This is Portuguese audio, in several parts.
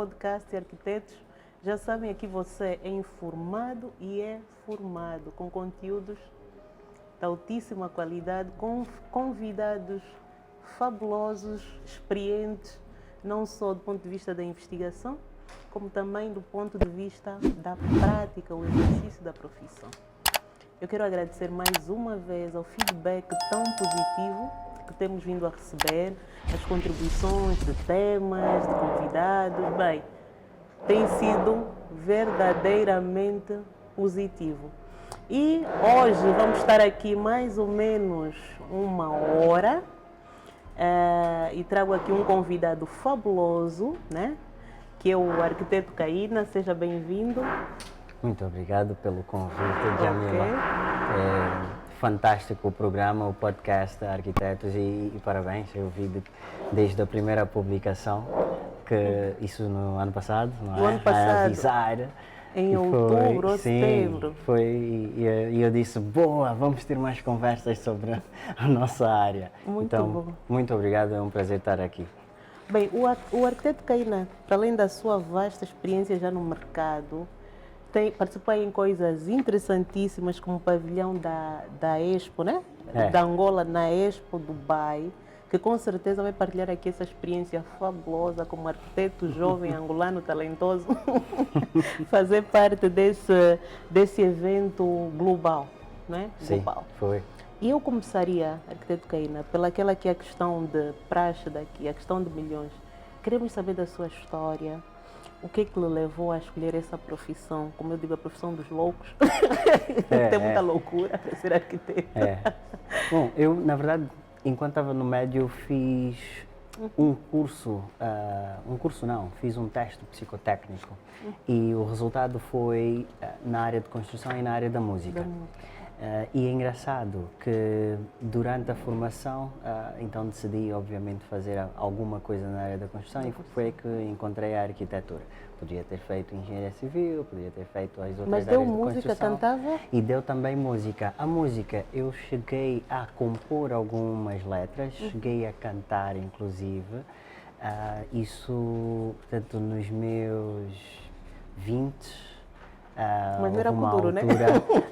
podcast Arquitetos. Já sabem, aqui você é informado e é formado com conteúdos de altíssima qualidade, com convidados fabulosos, experientes, não só do ponto de vista da investigação, como também do ponto de vista da prática, o exercício da profissão. Eu quero agradecer mais uma vez ao feedback tão positivo que temos vindo a receber, as contribuições de temas, de convidados. Bem, tem sido verdadeiramente positivo. E hoje vamos estar aqui mais ou menos 1 hora e trago aqui um convidado fabuloso, né? Que é o arquiteto Caína. Seja bem-vindo. Muito obrigado pelo convite, Jamila. É fantástico o programa, o podcast Arquitetos e parabéns. Eu vi desde a primeira publicação, que isso no ano passado, não é? No ano passado. A avisar. Em outubro ou setembro. E eu disse, boa, vamos ter mais conversas sobre a nossa área. Muito então, bom. muito obrigado, é um prazer estar aqui. Bem, o arquiteto Caína, para além da sua vasta experiência já no mercado, participou em coisas interessantíssimas como o pavilhão da Expo, né? Da Angola na Expo Dubai, que com certeza vai partilhar aqui essa experiência fabulosa como arquiteto jovem angolano talentoso, fazer parte desse evento global, né? Sim, global. foi. E eu começaria, arquiteto Caína, pelaquela que é a questão de praxe daqui, a questão de milhões. Queremos saber da sua história, o que é que lhe levou a escolher essa profissão, como eu digo, a profissão dos loucos. Tem muita loucura para ser arquiteto. Bom, eu, na verdade, enquanto estava no médio, fiz fiz um teste psicotécnico e o resultado foi na área de construção e na área da música. E é engraçado que durante a formação, então decidi obviamente fazer alguma coisa na área da construção e foi aí que encontrei a arquitetura. Podia ter feito engenharia civil, podia ter feito as outras Mas áreas deu de música, construção. cantava? E deu também música. A música, eu cheguei a compor algumas letras, cheguei a cantar inclusive. Isso, portanto, nos meus 20. Mas não era Kuduro, né?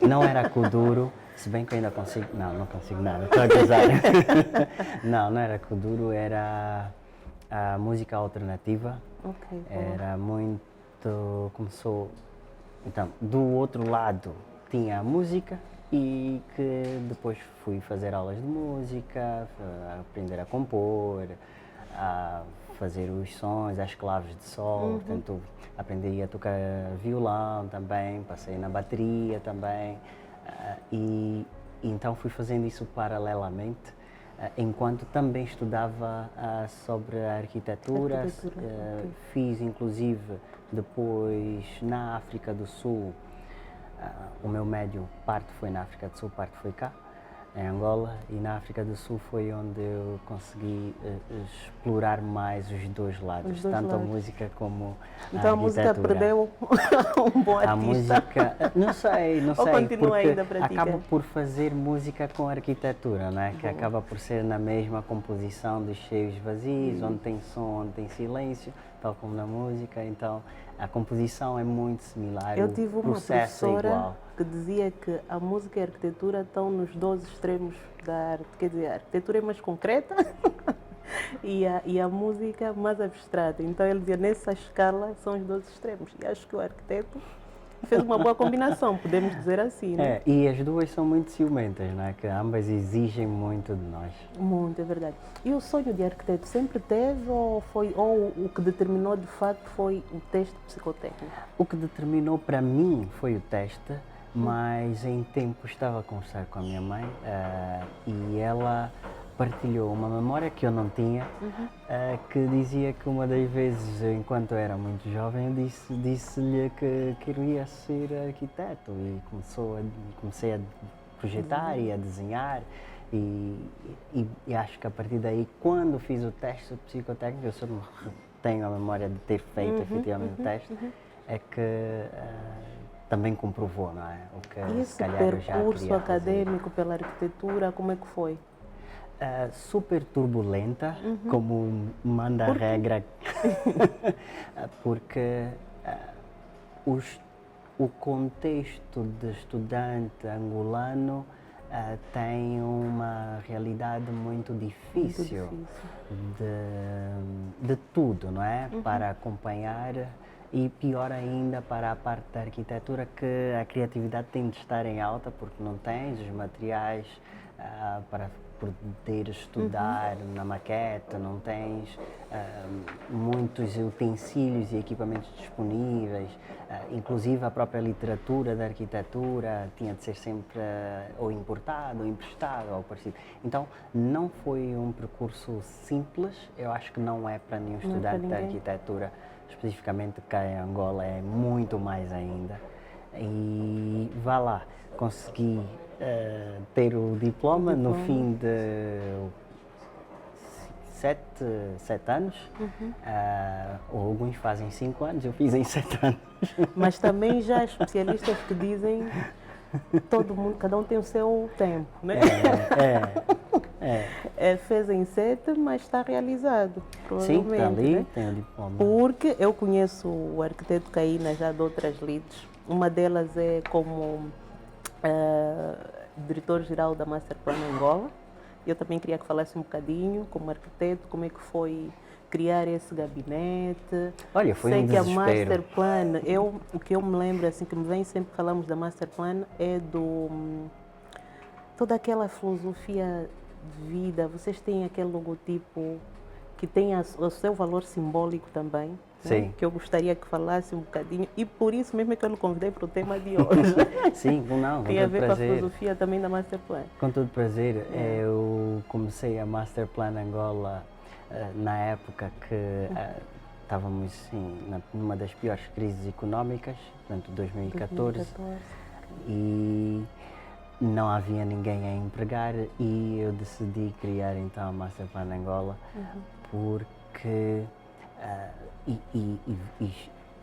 Não era Kuduro, se bem que eu ainda consigo. Não consigo nada, estou a gozar. Não era Kuduro, era a música alternativa. Era muito. Começou. Então, do outro lado tinha a música e que depois fui fazer aulas de música, aprender a compor, a fazer os sons, as claves de sol, portanto aprendi a tocar violão também, passei na bateria também e então fui fazendo isso paralelamente, enquanto também estudava sobre a arquitetura. Fiz inclusive depois na África do Sul, o meu médio parte foi na África do Sul, parte foi cá, em Angola, e na África do Sul foi onde eu consegui explorar mais os dois lados, tanto a música como a Então a música perdeu um bom artista? A música, não sei, Ou continua porque ainda a praticar? acaba por fazer música com arquitetura, não é? Que acaba por ser na mesma composição dos cheios vazios, onde tem som, onde tem silêncio, tal como na música, então a composição é muito similar, eu tive uma professora que dizia que a música e a arquitetura estão nos dois extremos da arte, quer dizer, a arquitetura é mais concreta e a música mais abstrata, então ele dizia, nessa escala são os dois extremos, e acho que o arquiteto fez uma boa combinação, podemos dizer assim, né? E as duas são muito ciumentas, não é? Que ambas exigem muito de nós. Muito, é verdade. E o sonho de arquiteto sempre teve ou o que determinou de facto foi o teste psicotécnico? O que determinou para mim foi o teste, mas em tempo estava a conversar com a minha mãe e ela partilhou uma memória que eu não tinha, que dizia que uma das vezes, enquanto eu era muito jovem, eu disse-lhe que queria ser arquiteto e comecei a projetar e a desenhar e acho que a partir daí, quando fiz o teste psicotécnico, eu só me tenho a memória de ter feito efetivamente o teste, é que também comprovou, não é? O que esse percurso acadêmico pela arquitetura, como é que foi? super turbulenta, como manda a regra, porque o contexto de estudante angolano tem uma realidade muito difícil, de tudo, não é? Para acompanhar, e pior ainda para a parte da arquitetura, que a criatividade tem de estar em alta, porque não tens os materiais para poder estudar na maquete, não tens muitos utensílios e equipamentos disponíveis, inclusive a própria literatura da arquitetura tinha de ser sempre ou importada ou emprestada ou parecido. Então não foi um percurso simples, eu acho que não é para nenhum estudante de arquitetura, especificamente cá em Angola é muito mais ainda. E vá lá, consegui ter o diploma no fim de 7 anos. Alguns fazem 5 anos, eu fiz em 7 anos. Mas também já há especialistas que dizem todo mundo, cada um tem o seu tempo, né? Fez em 7, mas está realizado, provavelmente. Sim, está ali, né? tem o diploma. Porque eu conheço o arquiteto Caína já de outras leads. Uma delas é como diretor-geral da Masterplan Angola. Eu também queria que falasse um bocadinho, como arquiteto, como é que foi criar esse gabinete. Olha, foi Sei um que a desespero. Masterplan, o que eu me lembro, assim, que me vem sempre que falamos da Masterplan, é toda aquela filosofia de vida. Vocês têm aquele logotipo que tem o seu valor simbólico também. Sim. Né? Que eu gostaria que falasse um bocadinho, e por isso mesmo é que eu lhe convidei para o tema de hoje. Sim, não, com tem a todo ver prazer. com a filosofia também da Masterplan. Com todo prazer. Eu comecei a Masterplan Angola na época que estávamos numa das piores crises económicas, portanto 2014, e não havia ninguém a empregar, e eu decidi criar então a Masterplan Angola, porque e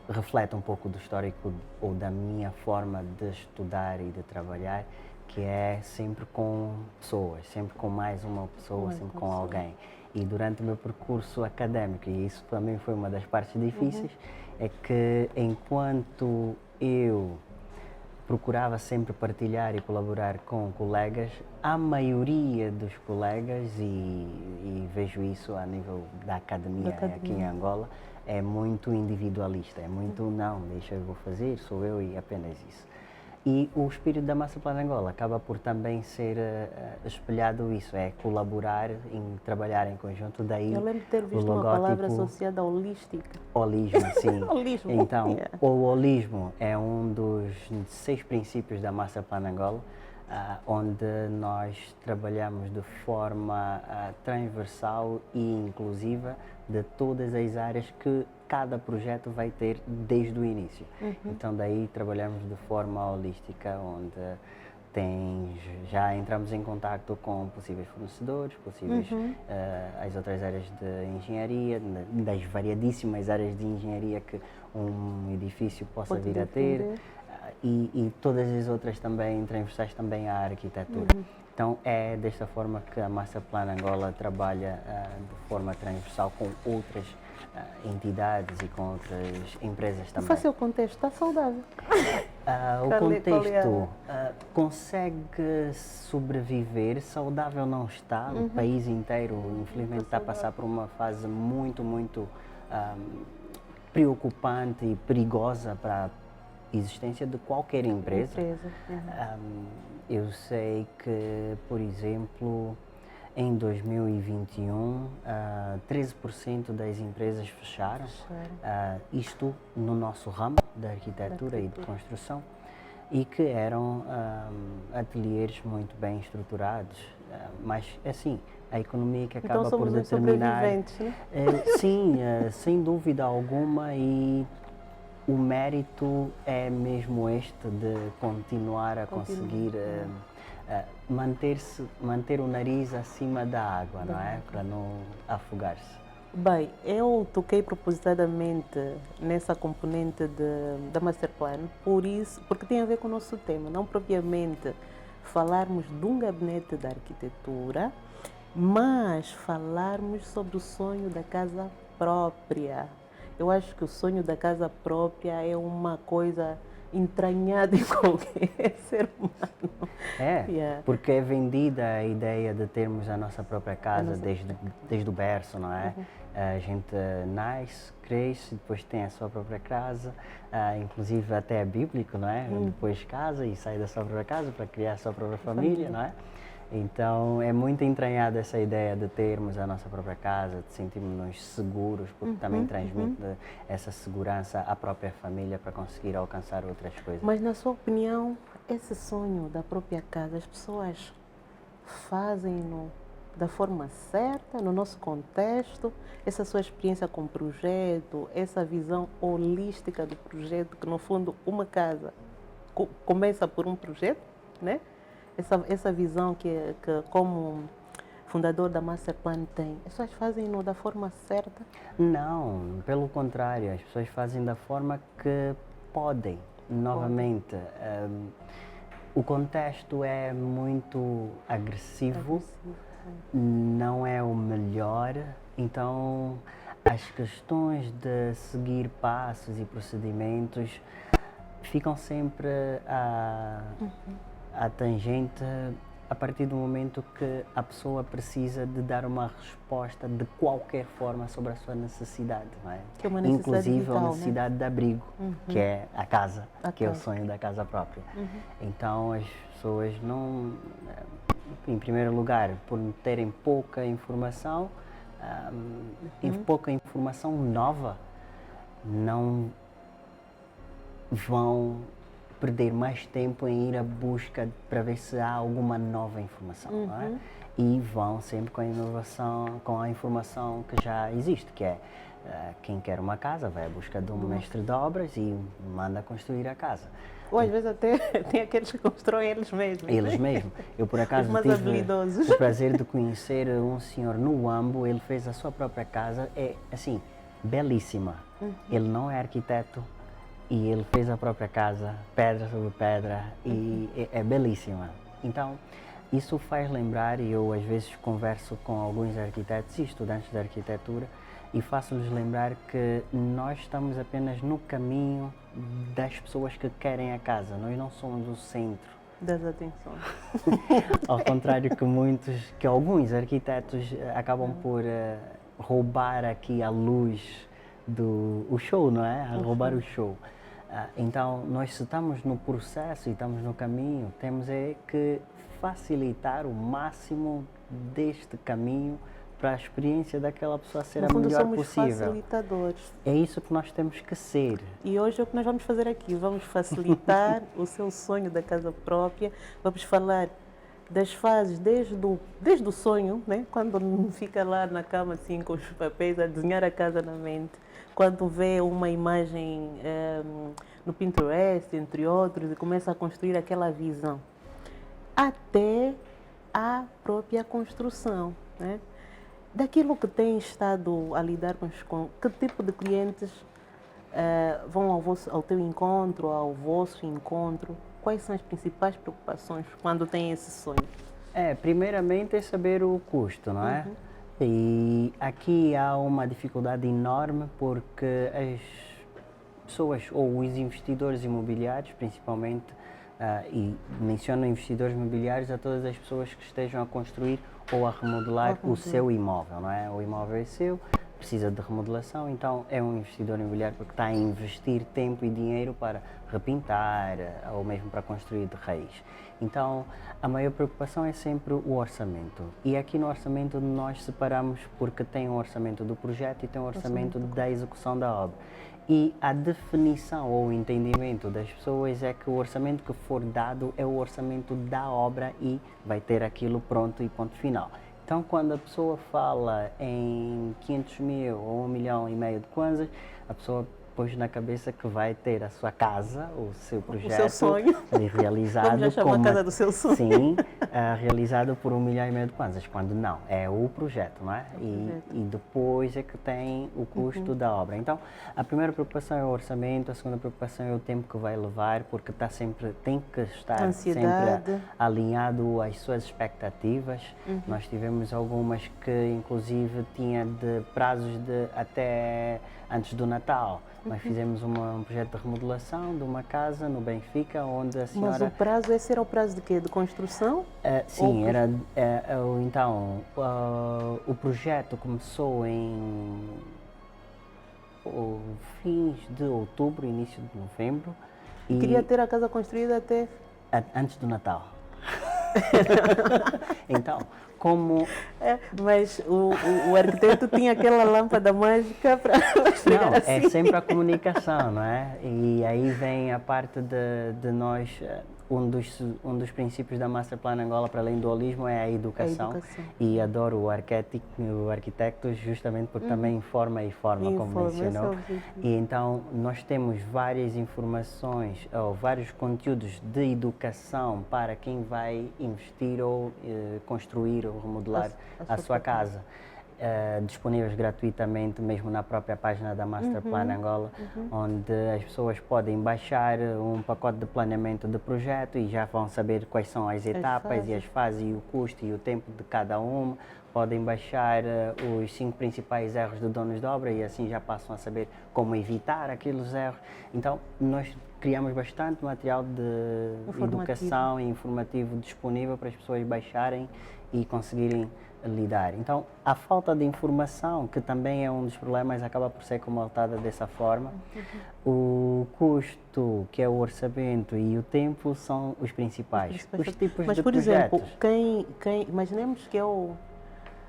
reflete um pouco do histórico ou da minha forma de estudar e de trabalhar, que é sempre com pessoas, sempre com mais uma pessoa, sempre com alguém. E durante o meu percurso académico, e isso também foi uma das partes difíceis, é que enquanto eu procurava sempre partilhar e colaborar com colegas, a maioria dos colegas, e vejo isso a nível da academia aqui em Angola, é muito individualista, é muito não, deixa eu vou fazer, sou eu e apenas isso. E o espírito da Masterplan Angola acaba por também ser espelhado isso, é colaborar, em trabalhar em conjunto, daí eu lembro de ter visto uma palavra associada a holística. Holismo, sim. Holismo. Então, o holismo é um dos 6 princípios da Masterplan Angola, onde nós trabalhamos de forma transversal e inclusiva de todas as áreas que cada projeto vai ter desde o início. Então daí trabalhamos de forma holística, onde já entramos em contato com possíveis fornecedores, possíveis as outras áreas de engenharia, das variadíssimas áreas de engenharia que um edifício possa vir a ter, e todas as outras também transversais também à arquitetura. Então é desta forma que a Masterplan Angola trabalha de forma transversal com outras entidades e com outras empresas também. Faça o contexto, está saudável. O contexto consegue sobreviver, saudável não está, o país inteiro infelizmente está a passar por uma fase muito preocupante e perigosa para a existência de qualquer empresa. Eu sei que, por exemplo, em 2021, 13% das empresas fecharam, isto no nosso ramo da arquitetura e de construção, e que eram ateliês muito bem estruturados, mas assim, a economia que acaba então, por determinar... Sobreviventes, né? Sim, sem dúvida alguma, e o mérito é mesmo este de continuar a conseguir manter o nariz acima da água, não é? Para não afogar-se. Bem, eu toquei propositadamente nessa componente da Masterplan, porque tem a ver com o nosso tema, não propriamente falarmos de um gabinete de arquitetura, mas falarmos sobre o sonho da casa própria. Eu acho que o sonho da casa própria é uma coisa entranhada em qualquer ser humano. É, porque é vendida a ideia de termos a nossa própria casa desde o berço, não é? A gente nasce, cresce, depois tem a sua própria casa, inclusive até é bíblico, não é? Depois casa e sai da sua própria casa para criar a sua própria família, não é? Então é muito entranhada essa ideia de termos a nossa própria casa, de sentirmos-nos seguros, porque também transmite essa segurança à própria família para conseguir alcançar outras coisas. Mas na sua opinião, esse sonho da própria casa, as pessoas fazem-no da forma certa, no nosso contexto? Essa sua experiência com o projeto, essa visão holística do projeto, que no fundo uma casa começa por um projeto, né? Essa visão que como fundador da Masterplan tem, as pessoas fazem-no da forma certa? Não, pelo contrário, as pessoas fazem da forma que podem. Novamente, o contexto é muito agressivo, não é o melhor, então as questões de seguir passos e procedimentos ficam sempre à tangente a partir do momento que a pessoa precisa de dar uma resposta de qualquer forma sobre a sua necessidade, não é? Que é uma necessidade inclusive vital, a necessidade de abrigo, que é a casa, que é o sonho da casa própria. Então as pessoas não, em primeiro lugar, por terem pouca informação, pouca informação nova, não vão perder mais tempo em ir à busca para ver se há alguma nova informação, não é? E vão sempre com a inovação, com a informação que já existe, que é quem quer uma casa vai à busca de um mestre de obras e manda construir a casa. Ou às vezes até tem aqueles que constroem eles mesmos. Eles mesmos. Eu por acaso tive o prazer de conhecer um senhor no Huambo, ele fez a sua própria casa, é assim, belíssima. Ele não é arquiteto, e ele fez a própria casa, pedra sobre pedra, e é belíssima. Então, isso faz lembrar, e eu às vezes converso com alguns arquitetos e estudantes de arquitetura, e faço-lhes lembrar que nós estamos apenas no caminho das pessoas que querem a casa, nós não somos o centro das atenções. Ao contrário que alguns arquitetos acabam por roubar aqui a luz o show, não é? A roubar o show. Então, nós se estamos no processo e estamos no caminho, temos que facilitar o máximo deste caminho para a experiência daquela pessoa ser a melhor possível. Somos facilitadores. É isso que nós temos que ser. E hoje é o que nós vamos fazer aqui. Vamos facilitar o seu sonho da casa própria. Vamos falar das fases desde o sonho, né? Quando fica lá na cama assim com os papéis a desenhar a casa na mente, quando vê uma imagem no Pinterest, entre outros, e começa a construir aquela visão, até a própria construção, né? Daquilo que tem estado a lidar com que tipo de clientes vão ao teu encontro, ao vosso encontro? Quais são as principais preocupações quando tem esse sonho? Primeiramente é saber o custo, não é? E aqui há uma dificuldade enorme porque as pessoas, ou os investidores imobiliários principalmente, e menciono investidores imobiliários a todas as pessoas que estejam a construir ou a remodelar o seu imóvel, não é? O imóvel é seu, precisa de remodelação, então é um investidor imobiliário porque está a investir tempo e dinheiro para repintar ou mesmo para construir de raiz. Então, a maior preocupação é sempre o orçamento. E aqui no orçamento nós separamos porque tem um orçamento do projeto e tem um orçamento da execução da obra. E a definição ou o entendimento das pessoas é que o orçamento que for dado é o orçamento da obra e vai ter aquilo pronto e ponto final. Então, quando a pessoa fala em 500 mil ou 1,5 milhão de kwanzas, a pessoa pôs na cabeça que vai ter a sua casa, o seu projeto, o seu sonho, realizado. Vamos já chamar a casa do seu sonho. Sim, realizado por 1,5 milhão de kwanzas, quando não, é o projeto, não é? E depois é que tem o custo da obra. Então, a primeira preocupação é o orçamento, a segunda preocupação é o tempo que vai levar, porque tem que estar sempre alinhado às suas expectativas. Nós tivemos algumas que, inclusive, tinha de prazos de até antes do Natal. Nós fizemos um projeto de remodelação de uma casa no Benfica, onde a senhora... Mas o prazo, esse era o prazo de quê? De construção? Sim, então, o projeto começou em fins de outubro, início de novembro. E queria ter a casa construída até... Antes do Natal. Então, como... mas o arquiteto tinha aquela lâmpada mágica para chegar Não, assim. é sempre a comunicação, não é? E aí vem a parte de nós... Um dos princípios da Master Plan Angola, para além do holismo, é a educação. E adoro o arquiteto justamente porque também informa e forma, como mencionou. E então, nós temos várias informações, ou vários conteúdos de educação para quem vai investir ou construir ou remodelar a sua casa. Disponíveis gratuitamente mesmo na própria página da Master Plan Angola, onde as pessoas podem baixar um pacote de planeamento de projeto e já vão saber quais são as etapas e as fases e o custo e o tempo de cada uma. Podem baixar os 5 principais erros de donos de obra e assim já passam a saber como evitar aqueles erros. Então, nós criamos bastante material de educação e informativo disponível para as pessoas baixarem e conseguirem lidar. Então, a falta de informação, que também é um dos problemas, acaba por ser comatada dessa forma. O custo, que é o orçamento, e o tempo são os principais. Os tipos Mas, de por projetos. exemplo, imaginemos que eu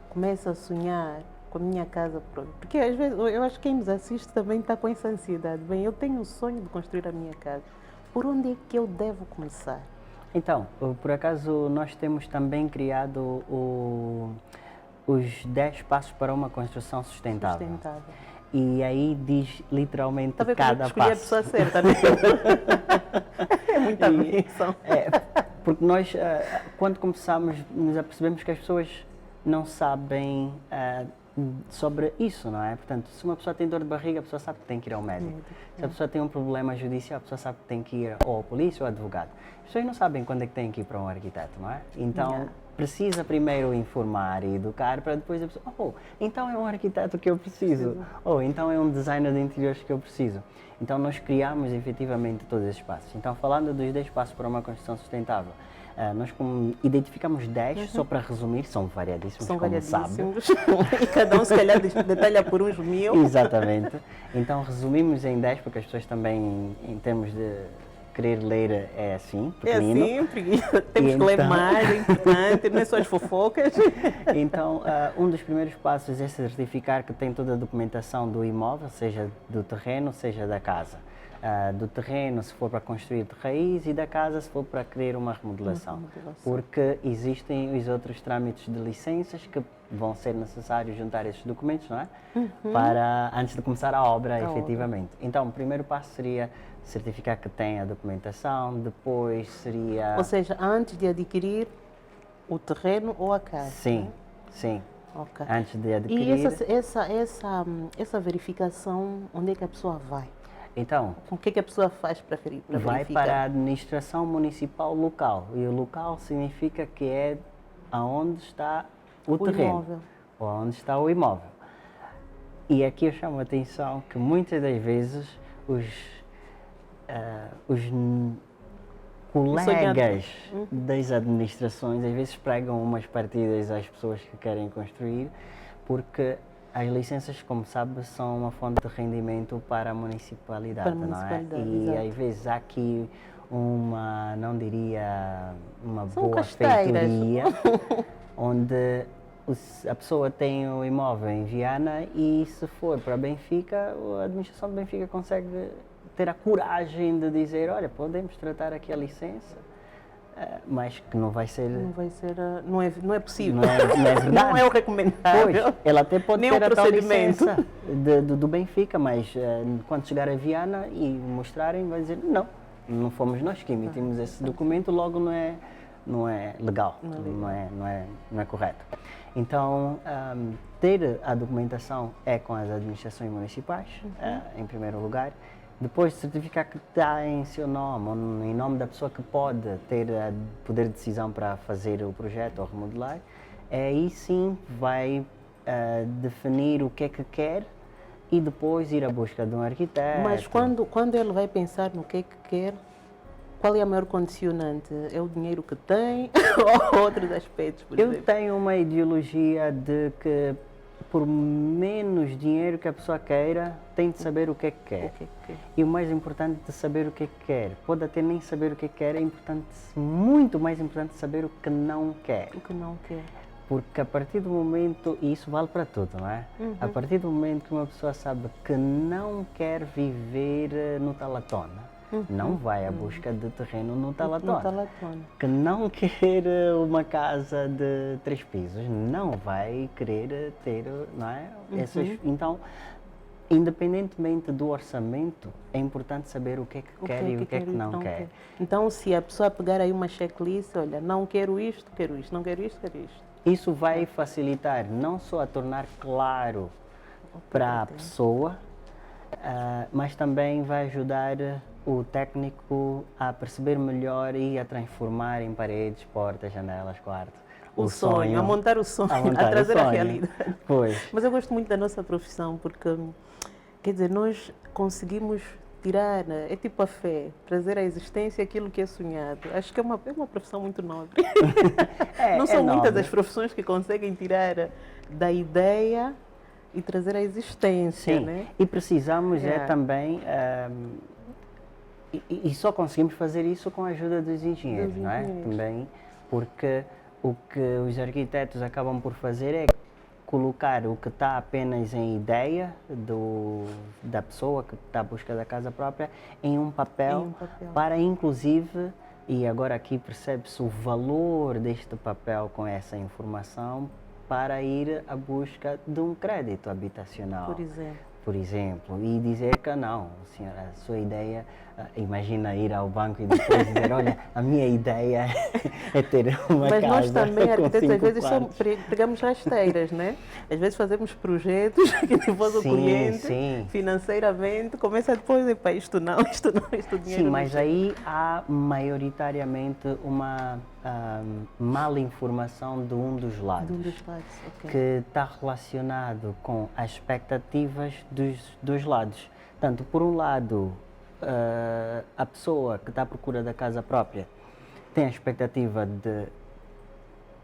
começo a sonhar com a minha casa própria, porque às vezes eu acho que quem nos assiste também está com essa ansiedade. Bem, eu tenho o sonho de construir a minha casa. Por onde é que eu devo começar? Então, por acaso, nós temos também criado os 10 passos para uma construção sustentável. E aí diz literalmente cada passo. A pessoa certa, né? É muita bênção. Porque nós, quando começamos, nos apercebemos que as pessoas não sabem sobre isso, não é? Portanto, se uma pessoa tem dor de barriga, a pessoa sabe que tem que ir ao médico. Se a pessoa tem um problema judicial, a pessoa sabe que tem que ir ou à polícia ou ao advogado. As pessoas não sabem quando é que têm que ir para um arquiteto, não é? Então, precisa primeiro informar e educar para depois a pessoa, então é um arquiteto que eu preciso, ou então é um designer de interiores que eu preciso. Então, nós criamos efetivamente todos esses passos. Então, falando dos 10 passos para uma construção sustentável, nós identificamos 10, só para resumir, são variadíssimos, como sabe. E cada um, se calhar, detalha por uns 1000. Exatamente. Então, resumimos em 10, porque as pessoas também, em termos de querer ler, é assim, pequenino. É assim, temos que ler mais, é importante, não é só as fofocas. Então, um dos primeiros passos é certificar que tem toda a documentação do imóvel, seja do terreno, seja da casa. Do terreno, se for para construir de raiz, e da casa, se for para querer uma remodelação. Porque existem os outros trâmites de licenças que vão ser necessários juntar esses documentos, não é? Para, antes de começar a obra, efetivamente. Então, o primeiro passo seria certificar que tem a documentação, depois seria... Ou seja, antes de adquirir o terreno ou a casa? Sim, sim. Okay. Antes de adquirir... E essa verificação, onde é que a pessoa vai? Então, o que a pessoa faz para verificar? Vai para a administração municipal local. E o local significa que é aonde está o terreno, imóvel. Ou onde está o imóvel. E aqui eu chamo a atenção que muitas das vezes os colegas das administrações às vezes pregam umas partidas às pessoas que querem construir, porque as licenças, como sabe, são uma fonte de rendimento para a municipalidade, não é? E às vezes há aqui uma, não diria uma boa feitoria, onde a pessoa tem o imóvel em Viana e, se for para Benfica, a administração de Benfica consegue ter a coragem de dizer, olha, podemos tratar aqui a licença, mas que não vai ser... Não é possível. Não é verdade. Não é o recomendável. Pois, ela até pode nem ter o a tal procedimento licença do Benfica, mas quando chegar a Viana e mostrarem, vai dizer, não fomos nós que emitimos esse documento, logo não é legal, não é correto. Então, ter a documentação é com as administrações municipais, em primeiro lugar. Depois, certificar que está em seu nome, ou em nome da pessoa que pode ter poder de decisão para fazer o projeto ou remodelar, aí sim vai definir o que é que quer e depois ir à busca de um arquiteto. Mas quando ele vai pensar no que é que quer, qual é a maior condicionante? É o dinheiro que tem ou outros aspectos, por exemplo? Eu tenho uma ideologia de que por menos dinheiro que a pessoa queira, tem de saber o que é que quer. E o mais importante de saber o que é que quer, pode até nem saber o que é que quer, é importante, muito mais importante saber o que não quer. O que não quer. Porque a partir do momento, e isso vale para tudo, não é? A partir do momento que uma pessoa sabe que não quer viver no Talatona, não vai à busca de terreno no Talatona. Que não quer uma casa de 3 pisos, não vai querer ter, não é? Então, independentemente do orçamento, é importante saber o que é que quer e o que é que não quer. Então, se a pessoa pegar aí uma checklist, olha, não quero isto, não quero isto, quero isto. Isso vai facilitar, não só a tornar claro para a pessoa, mas também vai ajudar o técnico a perceber melhor e a transformar em paredes, portas, janelas, quartos. O sonho, a montar o sonho, a trazer a realidade. Pois. Mas eu gosto muito da nossa profissão porque, quer dizer, nós conseguimos tirar, é tipo a fé, trazer à existência aquilo que é sonhado. Acho que é uma profissão muito nobre. Não são muitas as profissões que conseguem tirar da ideia e trazer à existência, sim, né? E precisamos também, e só conseguimos fazer isso com a ajuda dos engenheiros, não é? Também, porque o que os arquitetos acabam por fazer é colocar o que está apenas em ideia da pessoa que está à busca da casa própria em um papel, para inclusive, e agora aqui percebe-se o valor deste papel com essa informação, para ir à busca de um crédito habitacional. Por exemplo, e dizer que não, senhora, a sua ideia, imagina ir ao banco e depois dizer, olha, a minha ideia é ter uma casa. Mas nós também, arquitetos, às vezes pegamos rasteiras, né? Às vezes fazemos projetos que depois o cliente, financeiramente, começa depois, isto dinheiro. Sim, mas aí há maioritariamente uma mal informação de um dos lados. Que está relacionado com as expectativas dos dois lados. Tanto, por um lado, a pessoa que está à procura da casa própria tem a expectativa de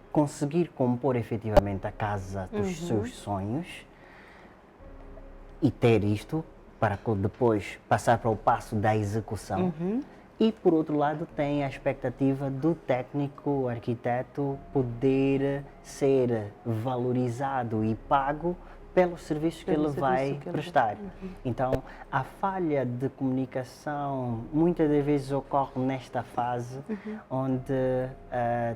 conseguir compor efetivamente a casa dos seus sonhos e ter isto para depois passar para o passo da execução. E, por outro lado, tem a expectativa do técnico, arquiteto, poder ser valorizado e pago pelos serviços que ele vai prestar. Então, a falha de comunicação muitas das vezes ocorre nesta fase, onde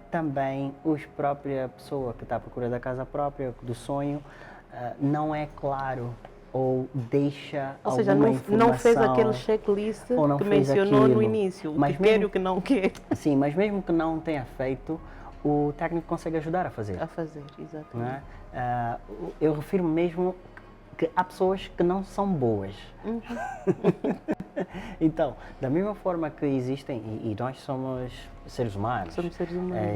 também a própria pessoa que está à procura da casa própria, do sonho, não é claro ou deixa ou seja, não fez aquele checklist que mencionou no início, o que quer e o que não quer. Sim, mas mesmo que não tenha feito, o técnico consegue ajudar a fazer. Exatamente. Não é? Eu refiro mesmo que há pessoas que não são boas. Então, da mesma forma que existem, e nós somos seres humanos.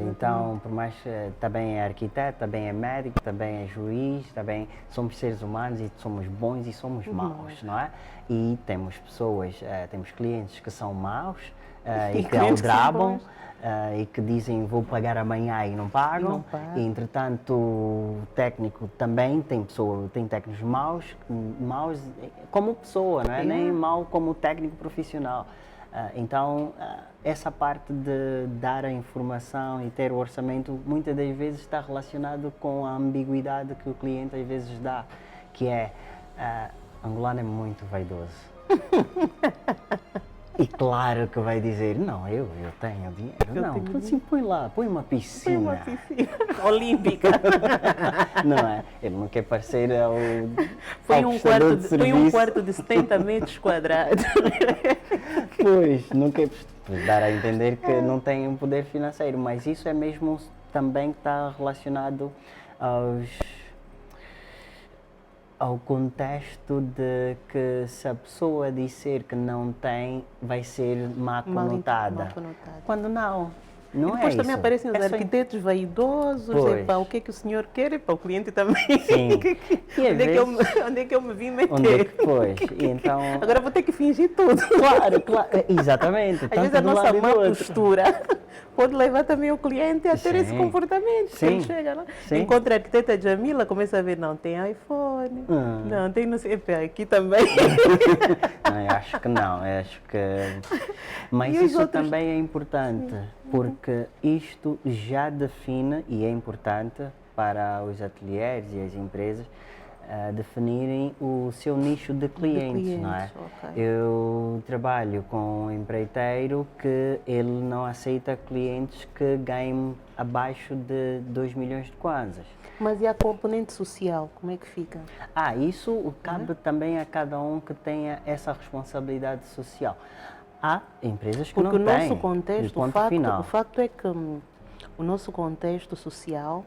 Então, por mais também é arquiteto, também é médico, também é juiz, também somos seres humanos e somos bons e somos maus, não é? E temos pessoas, temos clientes que são maus e que aldrabam. E que dizem vou pagar amanhã e não pagam. E, entretanto, o técnico também tem técnicos maus como pessoa, não é? Nem mau como técnico profissional. Então, essa parte de dar a informação e ter o orçamento muitas das vezes está relacionado com a ambiguidade que o cliente às vezes dá, que é angolano é muito vaidoso. E claro que vai dizer, não, eu tenho dinheiro. Eu Não, tenho assim, põe lá, põe uma Foi uma piscina. piscina olímpica. Não é? Ele não quer parecer Foi ao um prestador de foi um serviço. quarto de 70 metros quadrados. Pois, não quer dar a entender que não tem um poder financeiro, mas isso é mesmo também que está relacionado ao contexto de que se a pessoa disser que não tem, vai ser má conotada. Quando não. Não depois é também isso. aparecem os É só arquitetos vaidosos, Pois. o que é que o senhor quer e para o cliente também. Sim. E às Onde é que eu me vim meter? Onde é que pois? E então, Agora vou ter que fingir tudo. claro, exatamente. Às vezes a nossa má postura pode levar também o cliente a ter esse comportamento. Sim. Ele chega lá, Sim. encontra a arquiteta Jamila, começa a ver, não, tem iPhone, não, tem não sei, aqui também. Não, eu acho que não, eu acho que... Mas E os isso outros? também é importante, porque isto já define, e é importante para os ateliês e as empresas, definirem o seu nicho de clientes, não é? ok. Eu trabalho com um empreiteiro que ele não aceita clientes que ganhem abaixo de 2 milhões de kwanzas. Mas e a componente social, como é que fica? Isso cabe também a cada um que tenha essa responsabilidade social. Há empresas que Porque não o têm. nosso contexto, ponto final. o facto é que o nosso contexto social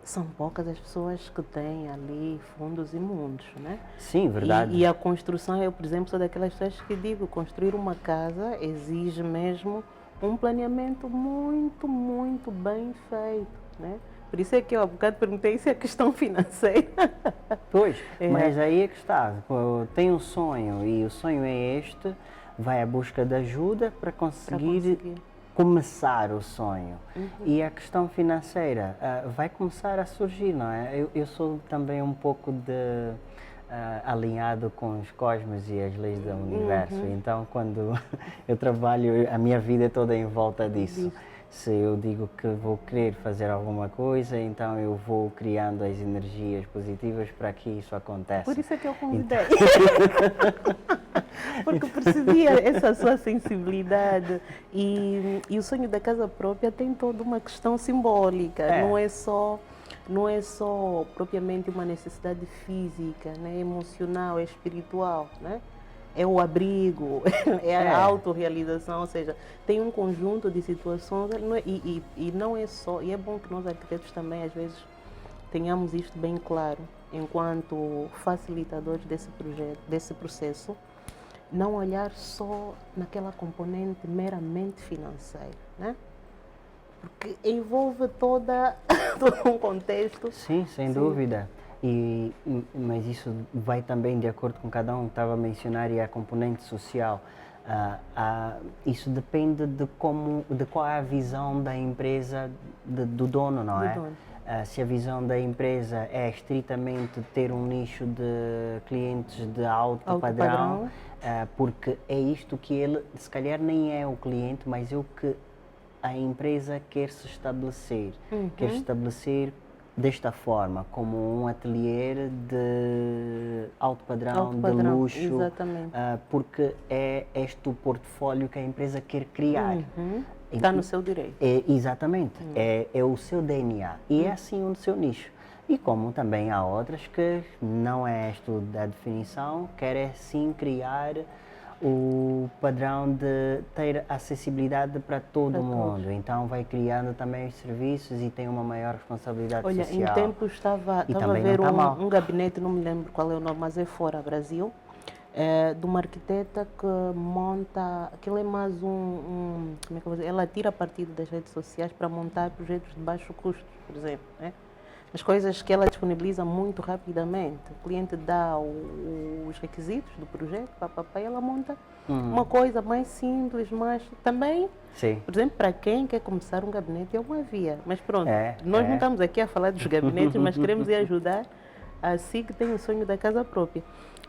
são poucas as pessoas que têm ali fundos imundos, né? Sim, verdade. E a construção, eu, por exemplo, sou daquelas pessoas que digo, construir uma casa exige mesmo um planeamento muito, muito bem feito, né? Por isso é que eu há bocado perguntei se é questão financeira. Pois, mas aí é que está. Tem um sonho e o sonho é este, vai à busca de ajuda para conseguir começar o sonho. E a questão financeira vai começar a surgir, não é? Eu sou também um pouco alinhado com os cosmos e as leis do universo. Então, quando eu trabalho, a minha vida é toda em volta disso. Se eu digo que vou querer fazer alguma coisa, então eu vou criando as energias positivas para que isso aconteça. Por isso é que eu convidei. Porque percebia essa sua sensibilidade e o sonho da casa própria tem toda uma questão simbólica, não é só propriamente uma necessidade física, né? Emocional, é espiritual, né? É o abrigo, é a autorrealização, ou seja, tem um conjunto de situações e não é só, e é bom que nós arquitetos também às vezes tenhamos isto bem claro, enquanto facilitadores desse projeto, desse processo, não olhar só naquela componente meramente financeira, né? Porque envolve todo um contexto. Sim, sem dúvida. Mas isso vai também de acordo com cada um. Estava a mencionar e a componente social. Isso depende de qual é a visão da empresa, do dono, não é? Se a visão da empresa é estritamente ter um nicho de clientes de alto padrão, porque é isto que ele, se calhar nem é o cliente, mas é o que a empresa quer se estabelecer. Quer estabelecer desta forma, como um ateliê de alto padrão, de luxo, porque é este o portfólio que a empresa quer criar. Está no seu direito. Exatamente, é o seu DNA e é assim o seu nicho. E como também há outras que não é esta a definição, quer sim criar o padrão de ter acessibilidade para todo mundo. Então vai criando também os serviços e tem uma maior responsabilidade social. Olha, em tempo estava a ver um gabinete, não me lembro qual é o nome, mas é fora Brasil, de uma arquiteta que monta, aquilo é mais como é que eu vou dizer? Ela tira partido das redes sociais para montar projetos de baixo custo, por exemplo, né? As coisas que ela disponibiliza muito rapidamente. O cliente dá os requisitos do projeto, e ela monta uma coisa mais simples, mas também, por exemplo, para quem quer começar um gabinete é uma via. Mas pronto, nós não estamos aqui a falar dos gabinetes, mas queremos ajudar a si que tem o sonho da casa própria.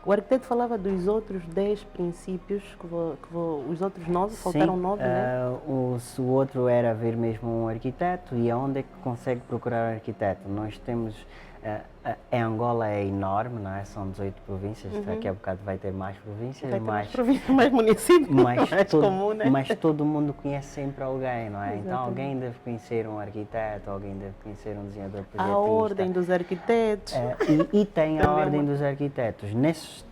O arquiteto falava dos outros 10 princípios, os outros 9, faltaram 9, né? O outro era ver mesmo um arquiteto e aonde é que consegue procurar um arquiteto. Nós temos Em Angola é enorme, não é? São 18 províncias, daqui a bocado vai ter mais províncias, mais municípios, mais comum, né? Mas todo mundo conhece sempre alguém, não é? Exatamente. Então alguém deve conhecer um arquiteto, alguém deve conhecer um desenhador projetista. A Ordem dos Arquitetos. E tem a Ordem dos Arquitetos. Nesse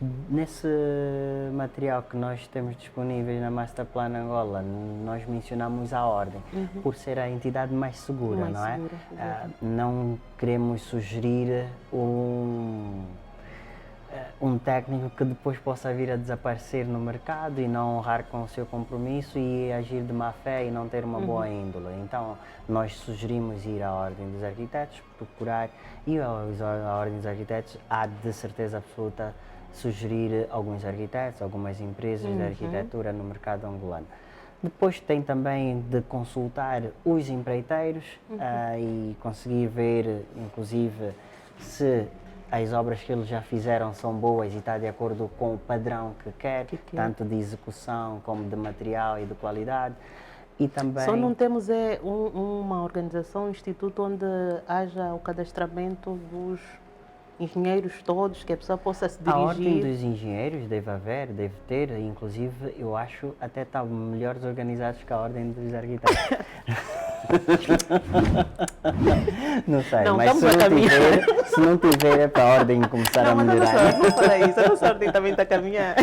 material que nós temos disponível na Master Plan Angola, nós mencionamos a Ordem, por ser a entidade mais segura, não é? Não queremos sugerir um técnico que depois possa vir a desaparecer no mercado e não honrar com o seu compromisso e agir de má fé e não ter uma boa índole. Então, nós sugerimos ir à Ordem dos Arquitetos, procurar, e a Ordem dos Arquitetos há de certeza absoluta sugerir alguns arquitetos, algumas empresas de arquitetura no mercado angolano. Depois tem também de consultar os empreiteiros e conseguir ver, inclusive, se as obras que eles já fizeram são boas e está de acordo com o padrão que quer, tanto de execução como de material e de qualidade. E também... Só não temos uma organização, um instituto onde haja o cadastramento dos engenheiros todos, que a pessoa possa se dirigir. A Ordem dos Engenheiros deve ter, inclusive, eu acho, até está melhores organizados que a Ordem dos Arquitetos. Não sei, não, mas se não tiver é para a Ordem começar a melhorar. Não fala isso, a nossa Ordem também está a caminhar.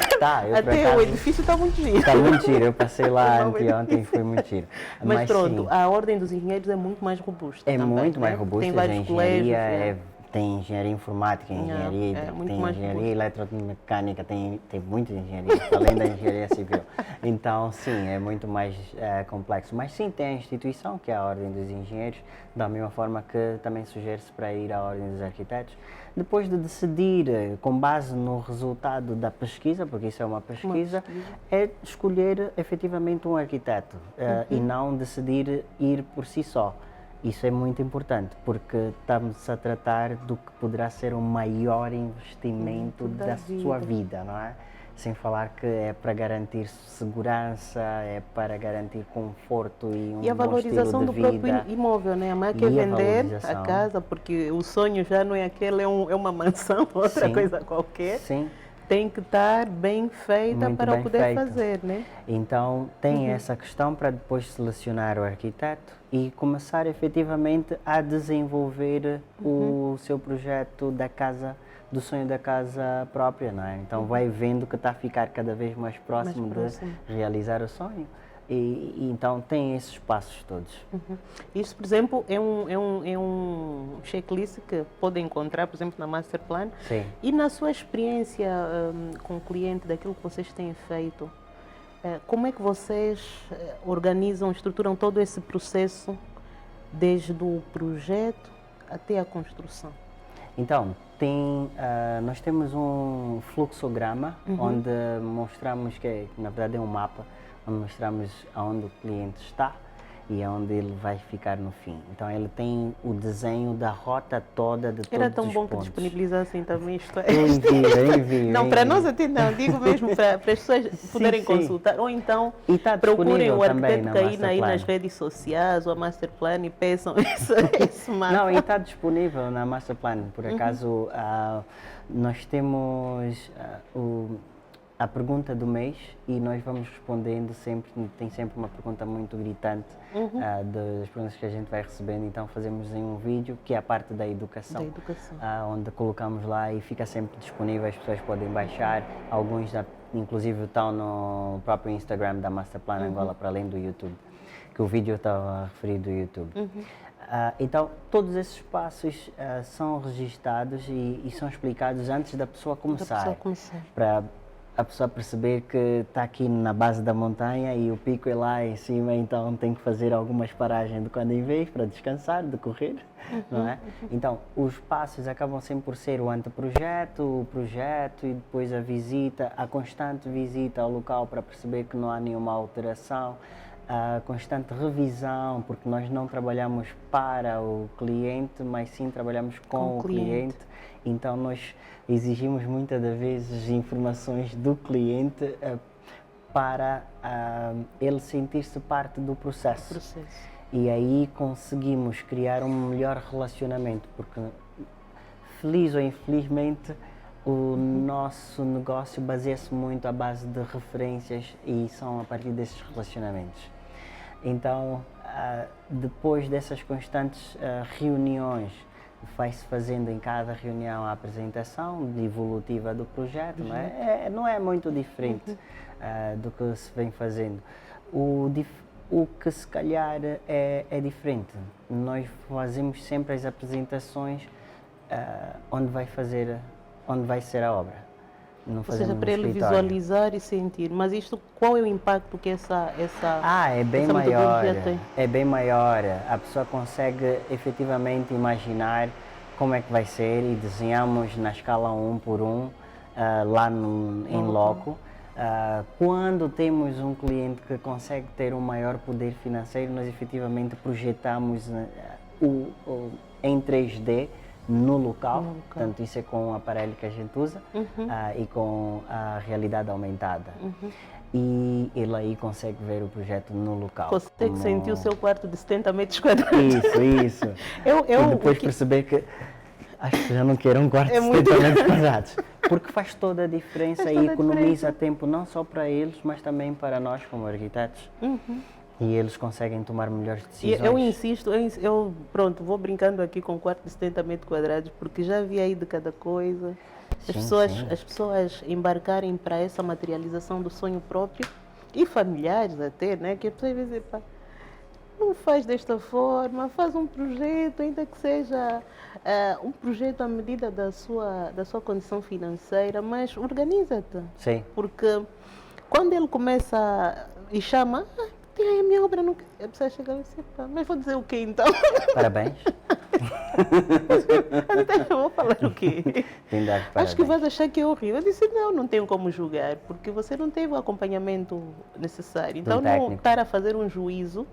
Até o edifício está muito giro. Está muito giro, eu passei lá anteontem e foi muito giro. Mas pronto, sim, a Ordem dos Engenheiros é muito mais robusta. É também, muito mais robusta, tem vários colégios. Tem engenharia informática, tem engenharia eletromecânica, tem muita engenharia, além da engenharia civil. Então, sim, é muito mais complexo. Mas sim, tem a instituição, que é a Ordem dos Engenheiros, da mesma forma que também sugere-se para ir à Ordem dos Arquitetos. Depois de decidir, com base no resultado da pesquisa, porque isso é uma pesquisa, é escolher efetivamente um arquiteto e não decidir ir por si só. Isso é muito importante, porque estamos a tratar do que poderá ser o maior investimento da sua vida, não é? Sem falar que é para garantir segurança, é para garantir conforto e a valorização do próprio imóvel, né? A mãe quer vender a casa, porque o sonho já não é aquele, é uma mansão, outra coisa qualquer. Sim. Tem que estar bem feita para poder fazer, né? Então, tem essa questão para depois selecionar o arquiteto e começar efetivamente a desenvolver o seu projeto da casa, do sonho da casa própria, não é? Então, vai vendo que está a ficar cada vez mais próximo de realizar o sonho. E então tem esses passos todos. Isso, por exemplo, é um checklist que pode encontrar, por exemplo, na Master Plan. Sim. E na sua experiência com o cliente, daquilo que vocês têm feito, como é que vocês organizam, estruturam todo esse processo, desde o projeto até a construção? Então, nós temos um fluxograma onde mostramos que, na verdade, é um mapa, onde mostramos aonde o cliente está e aonde ele vai ficar no fim. Então ele tem o desenho da rota toda de todos os pontos. Era tão bom que disponibilizassem também isto. Eu envio. Não, para nós até não, digo mesmo para as pessoas poderem consultar. Ou então procurem o arquiteto cair aí nas redes sociais ou a Master Plan e peçam esse mapa. Não, e está disponível na Master Plan. Por acaso, nós temos a pergunta do mês e nós vamos respondendo sempre, tem sempre uma pergunta muito gritante das perguntas que a gente vai recebendo, então fazemos em um vídeo que é a parte da educação, onde colocamos lá e fica sempre disponível, as pessoas podem baixar, alguns inclusive estão no próprio Instagram da Master Plan Angola, para além do YouTube, que o vídeo estava a referir do YouTube. Então, todos esses passos são registados e são explicados antes da pessoa começar. Para a pessoa perceber que está aqui na base da montanha e o pico é lá em cima, então tem que fazer algumas paragens de quando em vez para descansar, de correr, não é? Então, os passos acabam sempre por ser o anteprojeto, o projeto e depois a visita, a constante visita ao local para perceber que não há nenhuma alteração, a constante revisão, porque nós não trabalhamos para o cliente, mas sim trabalhamos com o cliente. Então, nós exigimos muitas das vezes informações do cliente para ele sentir-se parte do processo. E aí conseguimos criar um melhor relacionamento, porque feliz ou infelizmente, o nosso negócio baseia-se muito à base de referências e são a partir desses relacionamentos. Então, depois dessas constantes reuniões, vai-se fazendo em cada reunião a apresentação evolutiva do projeto, não é muito diferente do que se vem fazendo. O que se calhar é diferente, nós fazemos sempre as apresentações onde vai ser a obra. Não Ou seja, para ele visualizar e sentir. Mas isto, qual é o impacto que essa é bem essa maior, metodologia tem? é bem maior. A pessoa consegue efetivamente imaginar como é que vai ser e desenhamos na escala 1 por 1, lá em loco. Quando temos um cliente que consegue ter um maior poder financeiro, nós efetivamente projetamos em 3D no local, portanto isso é com o aparelho que a gente usa e com a realidade aumentada. E ele aí consegue ver o projeto no local. Consegue sentir o seu quarto de 70 metros quadrados. Isso. E depois perceber que acho que já não quero um quarto de 70 metros quadrados. Porque faz toda a diferença e economiza tempo não só para eles, mas também para nós como arquitetos. E eles conseguem tomar melhores decisões. Eu insisto, pronto, vou brincando aqui com um quarto de 70 metros quadrados, porque já vi aí de cada coisa. As pessoas embarcarem para essa materialização do sonho próprio e familiares até, né? Que as pessoas dizem, pá, não faz desta forma, faz um projeto, ainda que seja um projeto à medida da sua condição financeira, mas organiza-te. Sim. Porque quando ele começa e chama, tem aí a minha obra, não... a pessoa chega e diz, pá, mas vou dizer o quê então? Parabéns. Eu vou falar o quê? Acho que vais achar que é horrível. Eu disse, não tenho como julgar, porque você não teve o acompanhamento necessário. Então, não estar a fazer um juízo